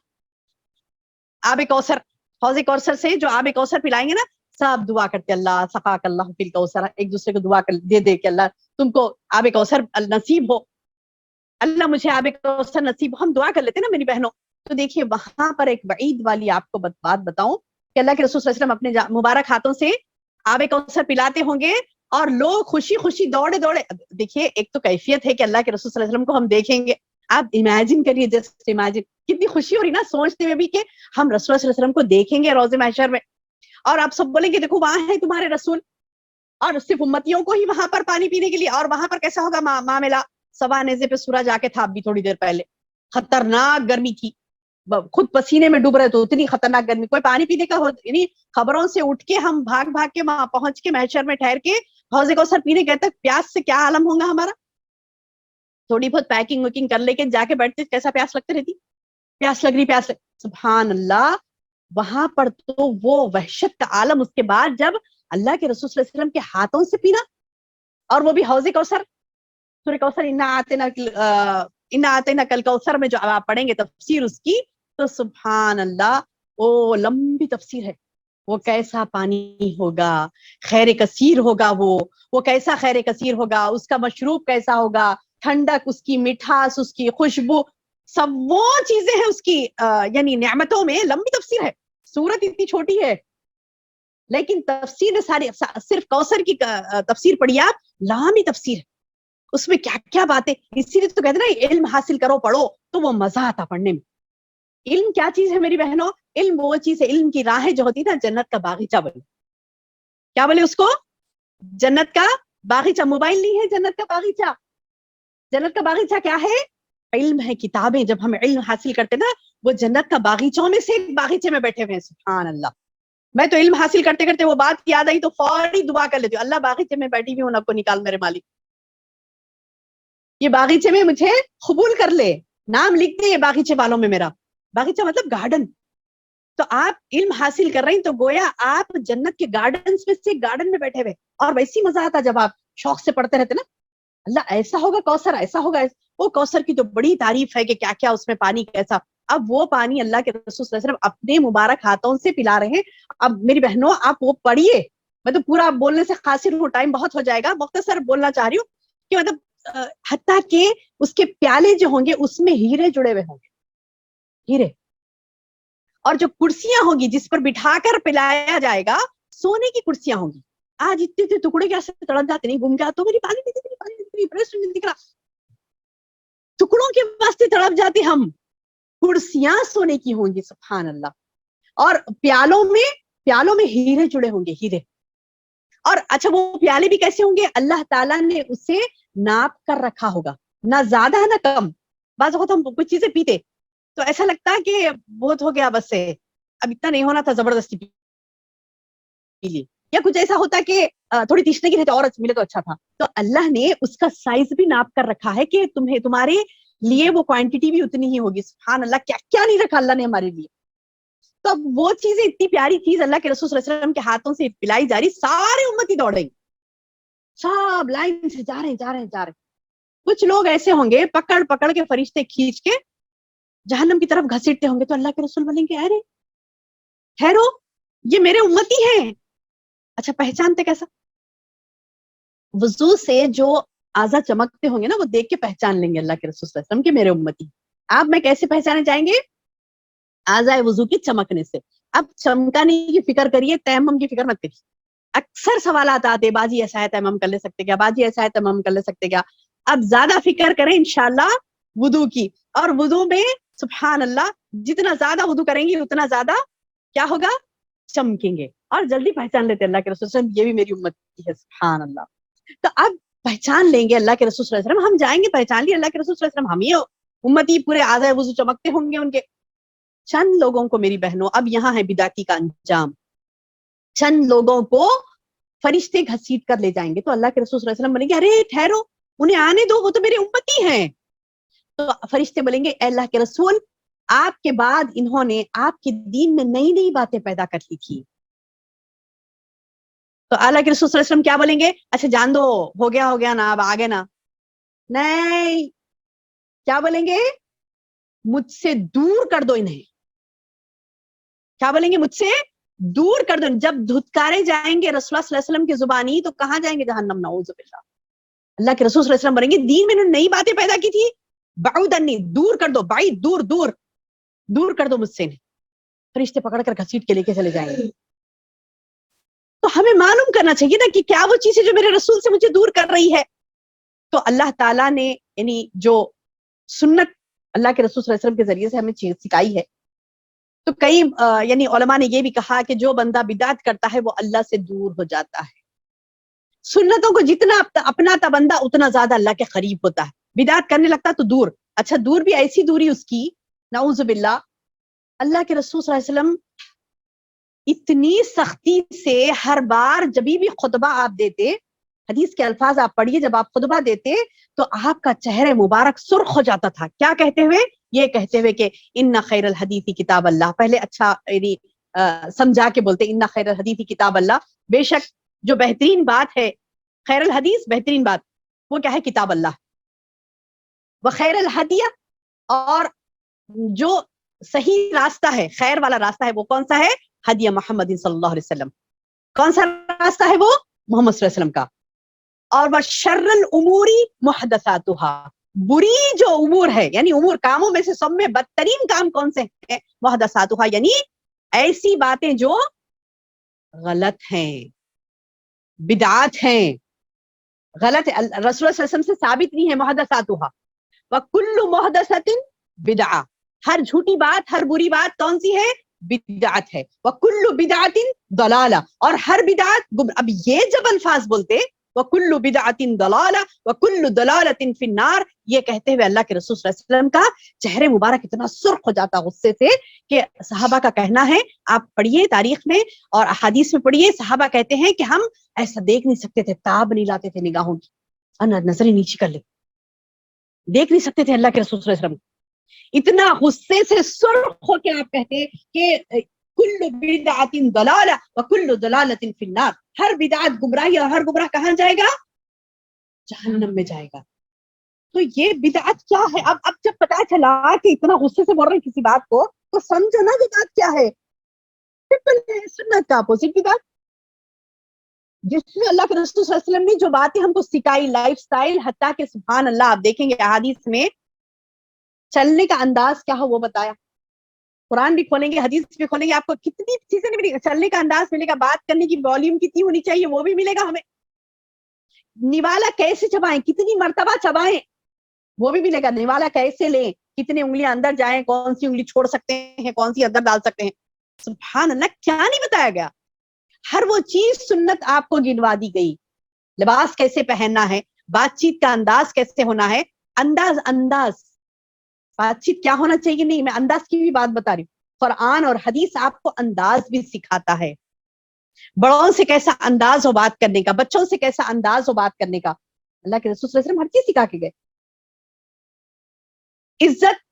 آب کوثر، حوض کوثر سے جو آب کوثر پلائیں گے نا، سب دعا کرتے اللہ سقاک اللہ فی الکوثر، ایک دوسرے کو دعا کر دے کہ اللہ تم کو آب کوثر نصیب ہو. اللہ مجھے آب کوثر نصیب, ہم دعا کر لیتے ہیں نا میری بہنوں. تو دیکھیے وہاں پر ایک وعید والی آپ کو بات بتاؤں کہ اللہ کے رسول صلی اللہ علیہ وسلم اپنے مبارک ہاتھوں سے آب کوثر پلاتے ہوں گے اور لوگ خوشی خوشی دوڑے دوڑے. دیکھیے ایک تو کیفیت ہے کہ اللہ کے رسول صلی اللہ علیہ وسلم کو ہم دیکھیں گے, آپ امیجن کریے, جسٹ امیجن, کتنی خوشی ہو رہی نا سوچتے ہوئے بھی کہ ہم رسول اللہ صلی اللہ علیہ وسلم کو دیکھیں گے روز محشر میں, اور آپ سب بولیں گے دیکھو وہاں ہے تمہارے رسول, اور صرف امتیوں کو ہی وہاں پر پانی پینے کے لیے. اور وہاں پر کیسا ہوگا معاملہ, سوا نیزے پہ سورج آ کے تھا ابھی تھوڑی دیر پہلے, خطرناک گرمی تھی, خود پسینے میں ڈوب رہے تو اتنی خطرناک گرمی, کوئی پانی پینے کا یعنی خبروں سے اٹھ کے ہم بھاگ بھاگ کے وہاں پہنچ کے محشر میں ٹھہر کے حوض کوثر پینے گئے تک پیاس سے کیا عالم ہوگا ہمارا. تھوڑی بہت پیکنگ ویکنگ کر لے کے جا کے بیٹھتے کیسا پیاس لگتی رہتی, پیاس لگ رہی پیاس لگ, سبحان اللہ. وہاں پر تو وہ وحشت کا عالم, اس کے بعد جب اللہ کے رسول صلی اللہ علیہ وسلم کے ہاتھوں سے پینا, اور وہ بھی حوض کوثر, سورہ کوثر انا آتینا کل کوثر میں جو آپ پڑھیں گے تفسیر اس کی, تو سبحان اللہ وہ لمبی تفسیر ہے. وہ کیسا پانی ہوگا, خیر کثیر ہوگا, وہ کیسا خیر کثیر ہوگا, اس کا مشروب کیسا ہوگا, ٹھنڈک, اس کی مٹھاس, اس کی خوشبو, سب وہ چیزیں ہیں اس کی یعنی نعمتوں میں. لمبی تفسیر ہے, سورت اتنی چھوٹی ہے لیکن تفسیر ساری, صرف کوثر کی تفسیر پڑھی آپ, لامی تفسیر ہے, اس میں کیا کیا باتیں. اسی لیے تو کہتے ہیں نا علم حاصل کرو پڑھو تو وہ مزہ آتا پڑھنے میں. علم کیا چیز ہے میری بہنوں, علم وہ چیز ہے, علم کی راہیں جو ہوتی نا جنت کا باغیچہ بولے, کیا بولے اس کو, جنت کا باغیچہ. موبائل نہیں ہے جنت کا باغیچہ, جنت کا باغیچہ کیا ہے, علم ہے, کتابیں. جب ہم علم حاصل کرتے نا, وہ جنت کا باغیچوں میں سے ایک باغیچے میں بیٹھے ہوئے ہیں. سبحان اللہ. میں تو علم حاصل کرتے کرتے وہ بات یاد آئی تو فوری دعا کر لیتی ہوں, اللہ باغیچے میں بیٹھی ہوئی ہوں, اب کو نکال میرے مالک, یہ باغیچے میں مجھے قبول کر لے, نام لکھ دے یہ باغیچے والوں میں میرا. باغیچہ مطلب گارڈن. تو آپ علم حاصل کر رہے ہیں تو گویا آپ جنت کے گارڈنز میں سے گارڈن میں بیٹھے ہوئے, اور ویسی مزہ آتا جب آپ شوق سے پڑھتے رہتے نا, اللہ ایسا ہوگا کوثر, ایسا ہوگا. وہ کوثر کی تو بڑی تعریف ہے کہ کیا کیا اس میں پانی کیسا. اب وہ پانی اللہ کے رسول صلی اللہ علیہ وسلم اپنے مبارک ہاتھوں سے پلا رہے ہیں. اب میری بہنوں آپ وہ پڑھیے, میں تو پورا بولنے سے قاصر ہوں, ٹائم بہت ہو جائے گا, مختصر بولنا چاہ رہی ہوں کہ مطلب حتیٰ کہ اس کے پیالے جو ہوں گے اس میں ہیرے جڑے ہوئے ہوں گے, ہیرے. اور جو کرسیاں ہوں گی جس پر بٹھا کر پلایا جائے گا, سونے کی کرسیاں ہوں گی. آج اتنے ٹکڑے کیسے تڑپ جاتے, نہیں گم گیا تو میری پانی دکھ رہا, ٹکڑوں کے واسطے تڑپ جاتے ہم. کرسیاں سونے کی ہوں گی, سبحان اللہ. اور پیالوں میں ہیرے جڑے ہوں گے, ہیرے. اور اچھا وہ پیالے بھی کیسے ہوں گے, اللہ تعالیٰ نے اسے ناپ کر رکھا ہوگا, نہ زیادہ نہ کم. بعض اوقات ہم کچھ چیزیں پیتے تو ایسا لگتا ہے کہ بہت ہو گیا بس سے, اب اتنا نہیں ہونا تھا, زبردستی پی لی, یا کچھ ایسا ہوتا کہ تھوڑی تشنگی رہتی اور ملے تو اچھا تھا. تو اللہ نے اس کا سائز بھی ناپ کر رکھا ہے کہ تمہارے لیے وہ کوانٹٹی بھی اتنی ہی ہوگی. سبحان اللہ, کیا کیا نہیں رکھا اللہ نے ہمارے لیے. تو اب وہ چیزیں, اتنی پیاری چیز اللہ کے رسول صلی اللہ علیہ وسلم کے ہاتھوں سے پلائی جا رہی, سارے امتی دوڑیں, سب لائن سے جا رہے. کچھ لوگ ایسے ہوں گے پکڑ پکڑ کے فرشتے کھینچ کے جہنم کی طرف گھسیٹتے ہوں گے, تو اللہ کے رسول بولیں گے ارے ٹھہرو, یہ میرے امتی ہیں. اچھا پہچانتے کیسا, وضو سے جو اعضا چمکتے ہوں گے نا, وہ دیکھ کے پہچان لیں گے اللہ کے رسول صلی اللہ علیہ وسلم کے میرے امتی. آپ میں کیسے پہچانے جائیں گے, اعضائے وضو کی چمکنے سے. اب چمکانے کی فکر کریے, تیمم کی فکر مت کریے. اکثر سوالات آتے, باجی ایسا ہے تیمم کر لے سکتے کیا, باجی ایسا ہے تیمم کر لے سکتے کیا. اب زیادہ فکر کریں انشاءاللہ وضو کی, اور وضو میں سبحان اللہ جتنا زیادہ وضو کریں گے اتنا زیادہ کیا ہوگا, چمکیں گے, اور جلدی پہچان لیتے اللہ کے رسول صلی اللہ علیہ وسلم, یہ بھی میری امت ہے. سبحان اللہ. تو اب پہچان لیں گے اللہ کے رسول صلی اللہ علیہ وسلم, ہم جائیں گے پہچان لیے اللہ کے رسول صلی اللہ علیہ وسلم, ہم ہی امتی پورے اعضائے وضو چمکتے ہوں گے ان کے. چند لوگوں کو میری بہنوں, اب یہاں ہے بدعتی کا انجام, چند لوگوں کو فرشتے گھسیٹ کر لے جائیں گے. تو اللہ کے رسول صلی اللہ علیہ وسلم بولیں گے ارے ٹھہرو, انہیں آنے دو, وہ تو میرے امتی ہیں. تو فرشتے بولیں گے اے اللہ کے رسول, آپ کے بعد انہوں نے آپ کے دین میں نئی نئی باتیں پیدا کر لی تھی. تو اللہ کے رسول صلی اللہ علیہ وسلم کیا بولیں گے, اچھا جان دو, ہو گیا نا, اب آگے نا. نہیں, کیا بولیں گے, مجھ سے دور کر دو انہیں. کیا بولیں گے, مجھ سے دور کر دو. جب دھتکارے جائیں گے رسول اللہ صلی اللہ علیہ وسلم کی زبانی, تو کہاں جائیں گے, جہنم, نعوذ باللہ. اللہ کے رسول صلی اللہ علیہ وسلم بولیں گے دین میں انہوں نے نئی باتیں پیدا کی تھی, بعود عنی، دور کر دو، بعید، دور دور دور کر دو مجھ سے. فرشتے پکڑ کر گھسیٹ کے لے کے چلے جائیں گے. تو ہمیں معلوم کرنا چاہیے نا کہ کیا وہ چیزیں جو میرے رسول سے مجھے دور کر رہی ہے. تو اللہ تعالیٰ نے یعنی جو سنت اللہ کے رسول صلی اللہ علیہ وسلم کے ذریعے سے ہمیں چیز سکھائی ہے. تو کئی یعنی علماء نے یہ بھی کہا کہ جو بندہ بدعت کرتا ہے وہ اللہ سے دور ہو جاتا ہے. سنتوں کو جتنا اپناتا بندہ اتنا زیادہ اللہ کے قریب ہوتا ہے. بدعت کرنے لگتا تو دور. اچھا دور بھی ایسی دوری اس کی نعوذ باللہ. اللہ کے رسول صلی اللہ علیہ وسلم اتنی سختی سے ہر بار جب بھی خطبہ آپ دیتے, حدیث کے الفاظ آپ پڑھیے, جب آپ خطبہ دیتے تو آپ کا چہرہ مبارک سرخ ہو جاتا تھا. کیا کہتے ہوئے؟ یہ کہتے ہوئے کہ ان خیر الحدیث کتاب اللہ. پہلے اچھا یعنی سمجھا کے بولتے ان خیر الحدیث کتاب اللہ. بے شک جو بہترین بات ہے, خیر الحدیث بہترین بات, وہ کیا ہے؟ کتاب اللہ. وخیر الہدیہ, اور جو صحیح راستہ ہے, خیر والا راستہ ہے, وہ کون سا ہے؟ ہدی محمد صلی اللہ علیہ وسلم. کون سا راستہ ہے وہ؟ محمد صلی اللہ علیہ وسلم کا. اور وشر الامور محدثاتها, بری جو امور ہے, یعنی امور کاموں میں سے سب میں بدترین کام کون سے ہیں؟ محدثاتها, یعنی ایسی باتیں جو غلط ہیں, بدعات ہیں, غلط ہے, رسول اللہ صلی اللہ علیہ وسلم سے ثابت نہیں ہے. محدثاتها وکل محدثۃ بدعہ, ہر جھوٹی بات, ہر بری بات کون سی ہے؟ بدعت ہے. وکل بدعت ضلالہ, اور ہر بدعت. اب یہ جب الفاظ بولتے وکل بدعت ضلالہ وکل ضلالۃ فی النار, یہ کہتے ہوئے اللہ کے رسول صلی اللہ علیہ وسلم کا چہرے مبارک اتنا سرخ ہو جاتا غصے سے کہ صحابہ کا کہنا ہے, آپ پڑھیے تاریخ میں اور احادیث میں پڑھیے, صحابہ کہتے ہیں کہ ہم ایسا دیکھ نہیں سکتے تھے, تاب نہیں لاتے تھے نگاہوں کی, نظریں نیچی کر لے, دیکھ نہیں سکتے تھے اللہ کے رسول صلی اللہ علیہ وسلم. اتنا غصے سے سرخ ہو کے آپ کہتے کہ کل بدعت ضلالہ وکل ضلالۃ فی النار, ہر بدعت گمراہی, اور ہر گمراہ کہاں جائے گا؟ جہنم میں جائے گا. تو یہ بدعت کیا ہے؟ اب جب پتا چلا کہ اتنا غصے سے بول رہے ہیں کسی بات کو, تو سمجھو نا بدعت کیا ہے. سمپل ہے, سنت کا اپوزٹ بدعت. جس میں اللہ کے رسول صلی اللہ علیہ وسلم نے جو باتیں ہم کو سکھائی, لائف سٹائل, حتیٰ کہ سبحان اللہ آپ دیکھیں گے احادیث میں چلنے کا انداز کیا ہو وہ بتایا. قرآن بھی کھولیں گے, حدیث بھی کھولیں گے, آپ کو کتنی چیزیں نہیں ملے گی. چلنے کا انداز ملے گا, بات کرنے کی والیوم کتنی ہونی چاہیے وہ بھی ملے گا ہمیں. نوالا کیسے چبائیں, کتنی مرتبہ چبائیں, وہ بھی ملے گا. نوالا کیسے لیں, کتنے انگلیاں اندر جائیں, کون سی انگلی چھوڑ سکتے ہیں, کون سی اندر ڈال سکتے ہیں. سبحان اللہ, کیا نہیں بتایا گیا. ہر وہ چیز سنت آپ کو گنوا دی گئی. لباس کیسے پہننا ہے, بات چیت کا انداز کیسے ہونا ہے, انداز بات چیت کیا ہونا چاہیے. نہیں, میں انداز کی بھی بات بتا رہی ہوں. قرآن اور حدیث آپ کو انداز بھی سکھاتا ہے. بڑوں سے کیسا انداز ہو بات کرنے کا, بچوں سے کیسا انداز ہو بات کرنے کا. اللہ کے رسول صلی اللہ علیہ وسلم ہر چیز سکھا کے گئے. عزت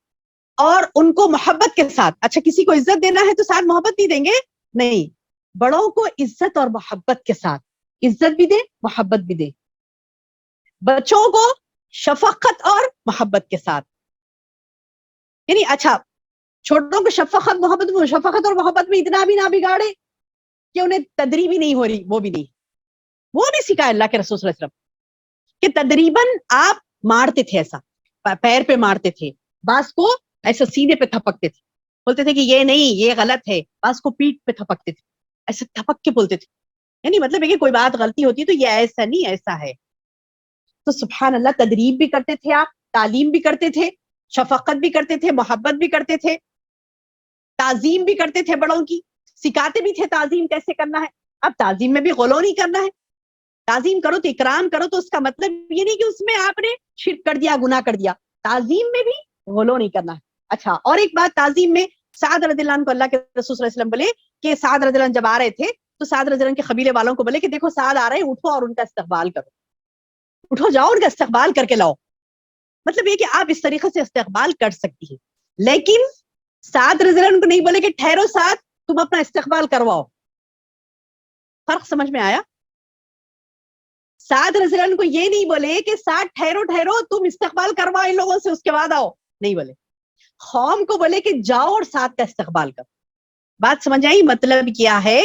اور ان کو محبت کے ساتھ. اچھا کسی کو عزت دینا ہے تو ساتھ محبت نہیں دیں گے, نہیں, بڑوں کو عزت اور محبت کے ساتھ, عزت بھی دے, محبت بھی دے. بچوں کو شفقت اور محبت کے ساتھ. یعنی اچھا چھوٹوں کو شفقت اور محبت میں اتنا بھی نہ بگاڑے کہ انہیں تدریبی نہیں ہو رہی, وہ بھی نہیں, وہ نہیں سکھایا اللہ کے رسول صلی اللہ علیہ وسلم کہ تدریباً آپ مارتے تھے, ایسا پیر پہ مارتے تھے, بعض کو ایسا سینے پہ تھپکتے تھے, بولتے تھے کہ یہ نہیں, یہ غلط ہے. بعض کو پیٹ پہ تھپکتے تھے, ایسے تھپک کے بولتے تھے. یعنی مطلب ہے کہ کوئی بات غلطی ہوتی تو یہ ایسا نہیں, ایسا ہے. تو سبحان اللہ, تدریب بھی کرتے تھے آپ, تعلیم بھی کرتے تھے, شفقت بھی کرتے تھے, محبت بھی کرتے تھے, تعظیم بھی کرتے تھے بڑوں کی, سکھاتے بھی تھے تعظیم کیسے کرنا ہے. اب تعظیم میں بھی غلو نہیں کرنا ہے. تعظیم کرو تو اکرام کرو, تو اس کا مطلب یہ نہیں کہ اس میں آپ نے شرک کر دیا, گناہ کر دیا. تعظیم میں بھی غلو نہیں کرنا ہے. اچھا اور ایک بات, تعظیم میں سعد رضی اللہ عنہ کو اللہ کے رسول صلی اللہ علیہ وسلم بولے کہ سعد رضی اللہ عنہ جب آ رہے تھے تو سعد رضی اللہ عنہ کے قبیلے والوں کو بولے کہ دیکھو سعد آ رہے ہیں, اٹھو اور ان کا استقبال کرو, اٹھو جاؤ ان کا استقبال کر کے لاؤ. مطلب یہ کہ آپ اس طریقے سے استقبال کر سکتی ہیں. لیکن سعد رضی اللہ عنہ کو نہیں بولے کہ ٹھہرو سعد, تم اپنا استقبال کرواؤ. فرق سمجھ میں آیا؟ سعد رضی اللہ عنہ کو یہ نہیں بولے کہ سعد ٹھہرو تم استقبال کرواؤ ان لوگوں سے, اس کے بعد آؤ, نہیں بولے. قوم کو بولے کہ جاؤ اور سعد کا استقبال کرو. بات سمجھ آئی؟ مطلب کیا ہے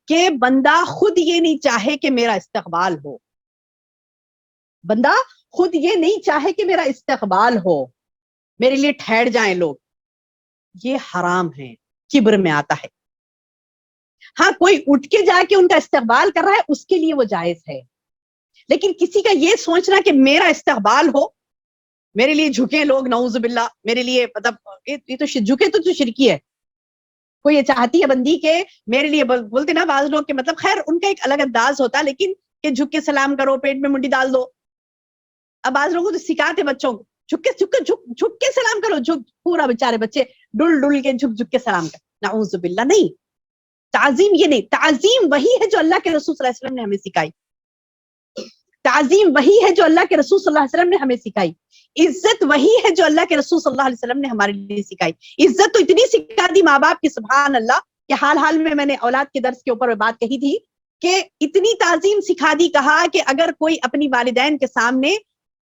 کہ بندہ خود یہ نہیں چاہے کہ میرا استقبال ہو, بندہ خود یہ نہیں چاہے کہ میرا استقبال ہو. میرے لیے ٹھہر جائیں لوگ، یہ حرام ہے، کبر میں آتا ہے. ہاں کوئی اٹھ کے جا کے ان کا استقبال کر رہا ہے اس کے لیے وہ جائز ہے، لیکن کسی کا یہ سوچنا کہ میرا استقبال ہو، میرے لیے جھکے لوگ، نعوذ باللہ، میرے لیے مطلب یہ تو جھکے تو شرکی ہے. کوئی یہ چاہتی ہے بندی کہ میرے لیے بولتے نا بعض لوگ کہ مطلب خیر ان کا ایک الگ انداز ہوتا، لیکن کہ جھک کے سلام کرو، پیٹ میں منڈی ڈال دو. اب بعض لوگوں تو سکھاتے بچوں کو جھک کے سلام کرو، جھک، پورا بیچارے بچے ڈل کے جھک کے سلام کر. نعوذ باللہ، نہیں، تعظیم یہ نہیں. تعظیم وہی ہے جو اللہ کے رسول صلی اللہ علیہ وسلم نے ہمیں سکھائی. تعظیم وہی ہے جو اللہ کے رسول صلی اللہ علیہ وسلم نے ہمیں سکھائی. عزت وہی ہے جو اللہ کے رسول صلی اللہ علیہ وسلم نے ہمارے لیے سکھائی. عزت تو اتنی سکھا دی ماں باپ کی، سبحان اللہ، کہ حال میں نے اولاد کے درس کے اوپر بات کہی تھی کہ اتنی تعظیم سکھا دی، کہا کہ اگر کوئی اپنی والدین کے سامنے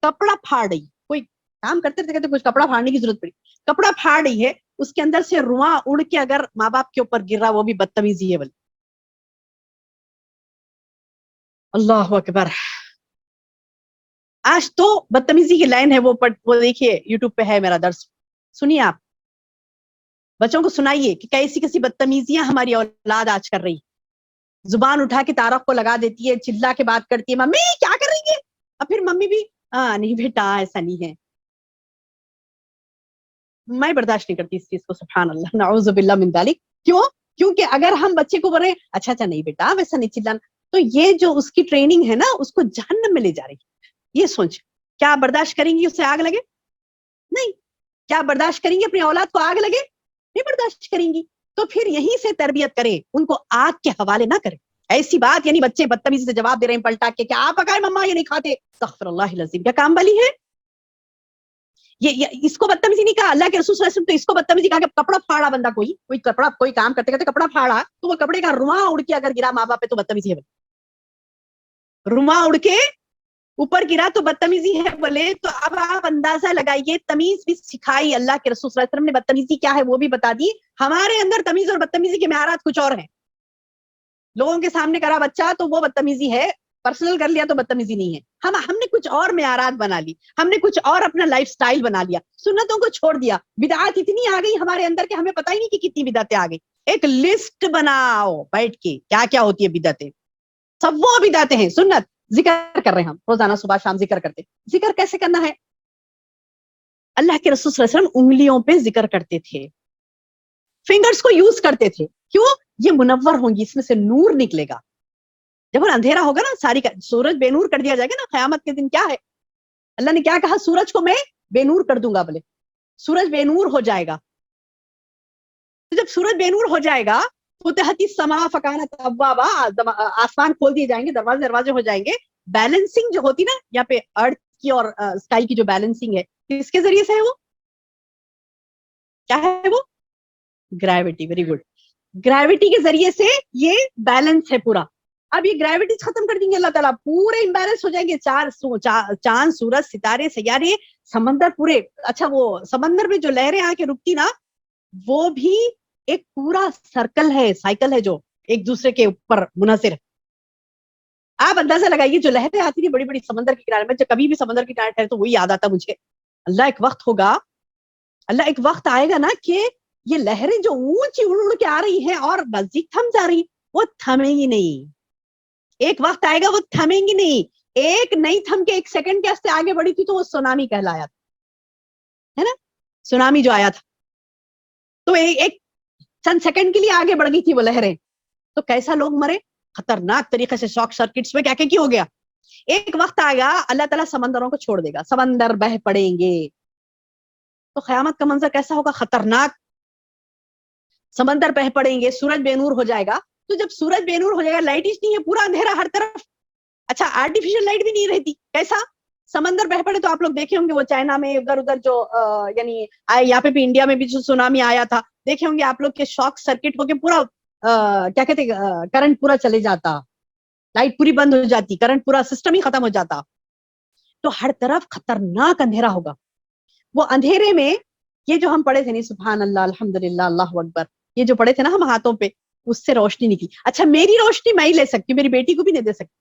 کپڑا پھاڑ رہی، کوئی کام کرتے رہتے کچھ کپڑا پھاڑنے کی ضرورت پڑی، کپڑا پھاڑ رہی ہے، اس کے اندر سے رواں اڑ کے اگر ماں باپ کے اوپر گر رہا، وہ بھی بدتمیزی ہے. بل اللہ اکبر. آج تو بدتمیزی کی لائن ہے، وہ دیکھیے یوٹیوب پہ ہے میرا درس، سنیے آپ، بچوں کو سنائیے کہ کیسی بدتمیزیاں ہماری اولاد آج کر رہی. زبان اٹھا کے تعارف کو لگا دیتی ہے، چلا کے بات کرتی ہے، ممی کیا کر رہی ہے، اور پھر ممی بھی نہیں بیٹا ایسا نہیں ہے. میں برداشت نہیں کرتی اس چیز کو، سبحان اللہ، نعوذ باللہ من ذالک. کیوں؟ کیونکہ اگر ہم بچے کو بولے اچھا نہیں بیٹا ویسا نہیں چلانا، تو یہ جو اس کی ٹریننگ ہے نا، اس کو جہنم میں لے جا رہی ہے. یہ سوچ، کیا برداشت کریں گی اسے آگ لگے؟ نہیں. کیا برداشت کریں گی اپنی اولاد کو آگ لگے؟ نہیں برداشت کریں گی. تو پھر یہیں سے تربیت کریں، ان کو آگ کے حوالے نہ کریں. ایسی بات یعنی بچے بدتمیزی سے جواب دے رہے ہیں پلٹا کے، کیا آپ پکائے مما یہ نہیں کھاتے، استغفر اللہ العظیم، کیا کام والی ہے یہ اس کو بدتمیزی نہیں کہا. اللہ کے رسول صلی اللہ علیہ وسلم تو اس کو بدتمیزی کہا کہ کپڑا پھاڑا بندہ، کوئی کپڑا، کوئی کام کرتے کرتے کپڑا پھاڑا، تو وہ کپڑے کا رواں اڑ کے اگر گرا ماں باپ پہ تو بدتمیزی ہے. رواں اڑ کے اوپر گرا تو بدتمیزی ہے بولے. تو اب آپ اندازہ لگائیے، تمیز بھی سکھائی اللہ کے رسول صلی اللہ علیہ وسلم نے، بدتمیزی کیا ہے وہ بھی بتا دی. ہمارے اندر تمیز اور بدتمیزی کے معیارات کچھ اور ہیں. لوگوں کے سامنے کرا بچہ تو وہ بدتمیزی ہے، پرسنل کر لیا تو بدتمیزی نہیں ہے. ہم نے کچھ اور معیارات بنا لی، ہم نے کچھ اور اپنا لائف سٹائل بنا لیا، سنتوں کو چھوڑ دیا. بدعات اتنی آ گئی ہمارے اندر کہ ہمیں پتہ ہی نہیں کہ کتنی بدعتیں آ گئی. ایک لسٹ بناؤ بیٹھ کے کیا کیا ہوتی ہے بدعتیں. سب وہ بدعتیں ہیں. سنت ذکر کر رہے ہیں ہم روزانہ صبح شام ذکر کرتے. ذکر کیسے کرنا ہے؟ اللہ کے رسول صلی اللہ علیہ وسلم انگلیوں پہ ذکر کرتے تھے، فنگرز کو یوز کرتے تھے. کیوں؟ یہ منور ہوں گی، اس میں سے نور نکلے گا. جب وہ اندھیرا ہوگا نا، ساری سورج بے نور کر دیا جائے گا نا قیامت کے دن. کیا ہے اللہ نے کیا کہا؟ سورج کو میں بے نور کر دوں گا. بولے سورج بے نور ہو جائے گا. تو جب سورج بے نور ہو جائے گا، فتحت السماء فکانت ابوابا، آسمان کھول دیے جائیں گے، دروازے ہو جائیں گے. بیلنسنگ جو ہوتی نا یہاں پہ ارتھ کی اور اسکائی کی جو بیلنسنگ ہے، کس کے ذریعے سے ہے؟ وہ کیا ہے؟ وہ گریوٹی. Very good. گریوٹی کے ذریعے سے یہ بیلنس ہے پورا. اب یہ گریوٹی ختم کر دیں گے اللہ تعالیٰ، پورے امبیلنس ہو جائیں گے. چاند، سورج، ستارے، سیارے، سمندر پورے. اچھا وہ سمندر میں جو لہریں آ کے رکتی نا، وہ بھی ایک پورا سرکل ہے، سائیکل ہے جو ایک دوسرے کے اوپر منحصر ہے. آپ اندازہ لگائیے جو لہریں آتی ہیں بڑی بڑی سمندر کے کنارے میں، جب کبھی بھی سمندر کے کنارے ٹھہرے تو وہی یاد آتا مجھے. اللہ ایک وقت ہوگا، اللہ ایک وقت آئے گا نا کہ یہ لہریں جو اونچی اڑ کے آ رہی ہیں اور نزدیک تھم جا رہی، وہ تھمیں گی نہیں. ایک وقت آئے گا وہ تھمیں گی نہیں. ایک نہیں تھم کے ایک سیکنڈ کے واسطے آگے بڑھی تھی تو وہ سونامی کہلایا تھا، ہے نا؟ سونامی جو آیا تھا تو ایک چند سیکنڈ کے لیے آگے بڑھ گئی تھی وہ لہریں. تو کیسا لوگ مرے خطرناک طریقے سے، شاک سرکٹس میں کیا کیا کی ہو گیا. ایک وقت آئے گا اللہ تعالیٰ سمندروں کو چھوڑ دے گا، سمندر بہ پڑیں گے. تو قیامت کا منظر کیسا ہوگا؟ خطرناک. سمندر بہ پڑیں گے، سورج بے نور ہو جائے گا. تو جب سورج بے نور ہو جائے گا، لائٹ ہی نہیں ہے، پورا اندھیرا ہر طرف. اچھا آرٹیفیشل لائٹ بھی نہیں رہتی. کیسا؟ سمندر بہ پڑے تو آپ لوگ دیکھے ہوں گے وہ چائنا میں ادھر ادھر جو یعنی یہاں پہ بھی انڈیا میں بھی جو سونامی آیا تھا، دیکھے ہوں گے آپ لوگ کے شاک سرکٹ ہو کے پورا کیا کہتے کرنٹ پورا چلے جاتا، لائٹ پوری بند ہو جاتی، کرنٹ پورا سسٹم ہی ختم ہو جاتا. تو ہر طرف خطرناک اندھیرا ہوگا. وہ اندھیرے میں یہ جو ہم پڑھے تھے نہیں، سبحان اللہ، الحمدللہ، اللہ اکبر، یہ جو پڑھے تھے نا ہم ہاتھوں پہ، اس سے روشنی نکلی. اچھا میری روشنی میں ہی لے سکتی ہوں، میری بیٹی کو بھی نہیں دے سکتی.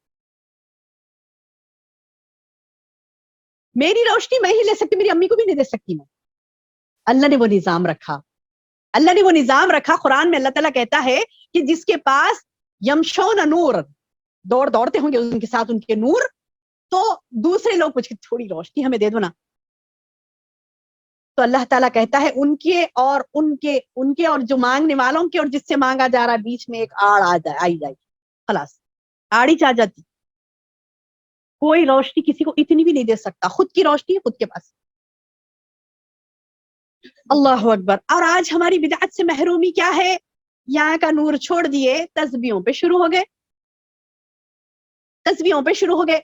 میری روشنی میں ہی لے سکتی، میری امی کو بھی نہیں دے سکتی میں. اللہ نے وہ نظام رکھا، اللہ نے وہ نظام رکھا. قرآن میں اللہ تعالیٰ کہتا ہے کہ جس کے پاس یمشون نور، دوڑتے ہوں گے ان کے ساتھ ان کے نور، تو دوسرے لوگ پوچھیں تھوڑی روشنی ہمیں دے دو نا، تو اللہ تعالیٰ کہتا ہے ان کے اور جو مانگنے والوں کے اور جس سے مانگا جا رہا ہے بیچ میں ایک آڑ آئی جائے، خلاص آڑ ہی چاہ جاتی. کوئی روشنی کسی کو اتنی بھی نہیں دے سکتا، خود کی روشنی خود کے پاس. اللہ اکبر. اور آج ہماری بدعت سے محرومی کیا ہے؟ یہاں کا نور چھوڑ دیے، تسبیحوں پہ شروع ہو گئے، تسبیحوں پہ شروع ہو گئے.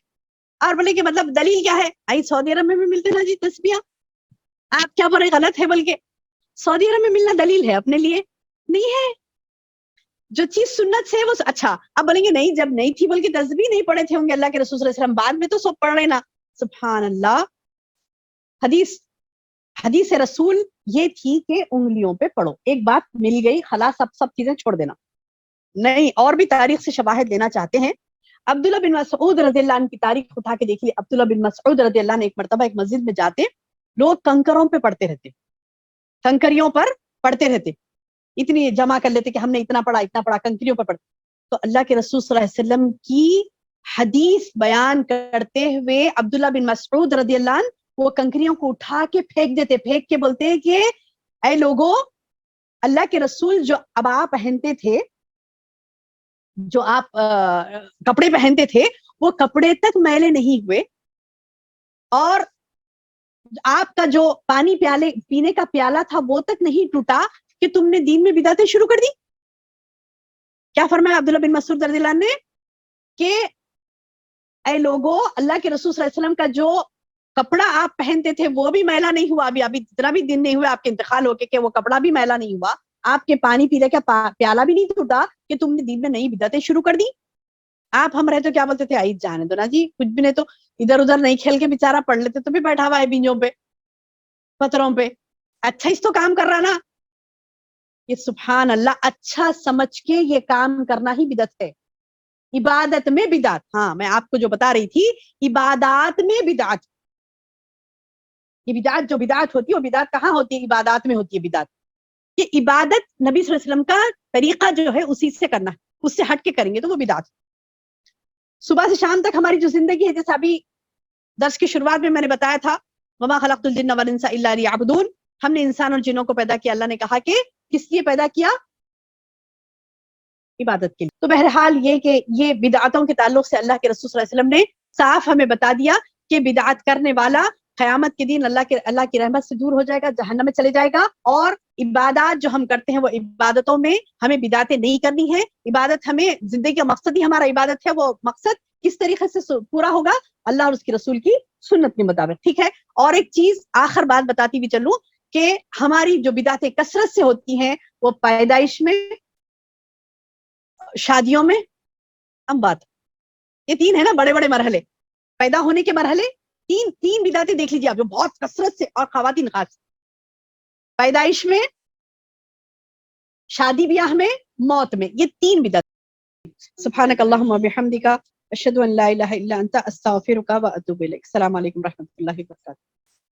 اور بولے کہ مطلب دلیل کیا ہے؟ آئی سعودی عرب میں بھی ملتے نا جی تسبیحاں، آپ کیا بولے غلط ہے؟ بلکہ سعودی عرب میں ملنا دلیل ہے اپنے لیے؟ نہیں ہے. جو چیز سنت سے وہ اچھا. اب بولیں گے نہیں جب نہیں تھی بلکہ تسبیح نہیں پڑھے تھے ہوں گے اللہ کے رسول صلی اللہ علیہ وسلم، بعد میں تو سب پڑھ رہے نا. سبحان اللہ. حدیث رسول یہ تھی کہ انگلیوں پہ پڑھو. ایک بات مل گئی خلاص، سب چیزیں چھوڑ دینا. نہیں، اور بھی تاریخ سے شواہد لینا چاہتے ہیں. عبداللہ بن مسعود رضی اللہ عنہ کی تاریخ اٹھا کے دیکھیے. عبداللہ بن مسعود رضی اللہ عنہ ایک مرتبہ ایک مسجد میں جاتے، لوگ کنکروں پہ پڑھتے رہتے، کنکریوں پر پڑھتے رہتے، اتنی جمع کر لیتے کہ ہم نے اتنا پڑھا کنکریوں پر پڑھتے. تو اللہ کے رسول صلی اللہ علیہ وسلم کی حدیث بیان کرتے ہوئے عبداللہ بن مسعود رضی اللہ عنہ وہ کنکریوں کو اٹھا کے پھینک دیتے، پھینک کے بولتے ہیں کہ اے لوگوں، اللہ کے رسول جو ابا پہنتے تھے، جو آپ کپڑے پہنتے تھے، وہ کپڑے تک میلے نہیں ہوئے، اور آپ کا جو پانی پینے کا پیالہ تھا وہ تک نہیں ٹوٹا کہ تم نے دین میں بدعتیں شروع کر دی. کیا فرمایا عبداللہ بن مسعود رضی اللہ عنہ نے کہ اے لوگوں، اللہ کے رسول صلی اللہ علیہ وسلم کا جو کپڑا آپ پہنتے تھے وہ بھی میلا نہیں ہوا، ابھی جتنا بھی دن نہیں ہوا آپ کے انتقال ہو کے کہ وہ کپڑا بھی میلا نہیں ہوا، آپ کے پانی پینے کا پیالہ بھی نہیں ٹوٹا کہ تم نے دین میں نئی بدعتیں شروع کر دی. آپ ہم رہے تو کیا بولتے تھے؟ آئی جانے دو نا جی، کچھ بھی نہیں تو ادھر ادھر نہیں کھیل کے بیچارہ پڑھ لیتے تو بھی بیٹھا ہوا ہے بینجوں پہ پتھروں پہ، اچھا اس تو کام کر رہا نا. یہ سبحان اللہ، اچھا سمجھ کے یہ کام کرنا ہی بدعت ہے. عبادت میں بدعت، ہاں میں آپ کو جو بتا رہی تھی عبادات میں بدعت. یہ بدعت جو بدعت ہوتی ہے وہ بدعت کہاں ہوتی ہے؟ عبادات میں ہوتی ہے بدعت. کہ عبادت نبی صلی اللہ علیہ وسلم کا طریقہ جو ہے اسی سے کرنا ہے، اس سے ہٹ کے کریں گے تو وہ بدعت. صبح سے شام تک ہماری جو زندگی ہے، جیسے ابھی درس کی شروعات میں نے بتایا تھا وما خلقت الجن والانس الا لیعبدون، ہم نے انسان اور جنوں کو پیدا کیا، اللہ نے کہا کہ کس لیے پیدا کیا؟ عبادت کے لیے. تو بہرحال یہ کہ یہ بدعتوں کے تعلق سے اللہ کے رسول صلی اللہ علیہ وسلم نے صاف ہمیں بتا دیا کہ بدعت کرنے والا قیامت کے دن اللہ کی رحمت سے دور ہو جائے گا، جہنم میں چلے جائے گا. اور عبادات جو ہم کرتے ہیں وہ عبادتوں میں ہمیں بدعتیں نہیں کرنی ہے. عبادت ہمیں زندگی کا مقصد ہی ہمارا عبادت ہے، وہ مقصد کس طریقے سے پورا ہوگا؟ اللہ اور اس کے رسول کی سنت کے مطابق. ٹھیک ہے. اور ایک چیز آخر بات بتاتی بھی چلوں کہ ہماری جو بدعتیں کثرت سے ہوتی ہیں وہ پیدائش میں، شادیوں میں، بات یہ تین ہے نا بڑے بڑے مرحلے، پیدا ہونے کے مرحلے تین بدعتیں دیکھ لیجیے آپ جو بہت کثرت سے، اور خواتین خاص، پیدائش میں، شادی بیاہ میں، موت میں، یہ تین بدعت. سبحانک اللہم و بحمدک اشہد ان لا الہ الا انت استغفرک و اتوب الیک. السلام علیکم و رحمۃ اللہ وبرکاتہ.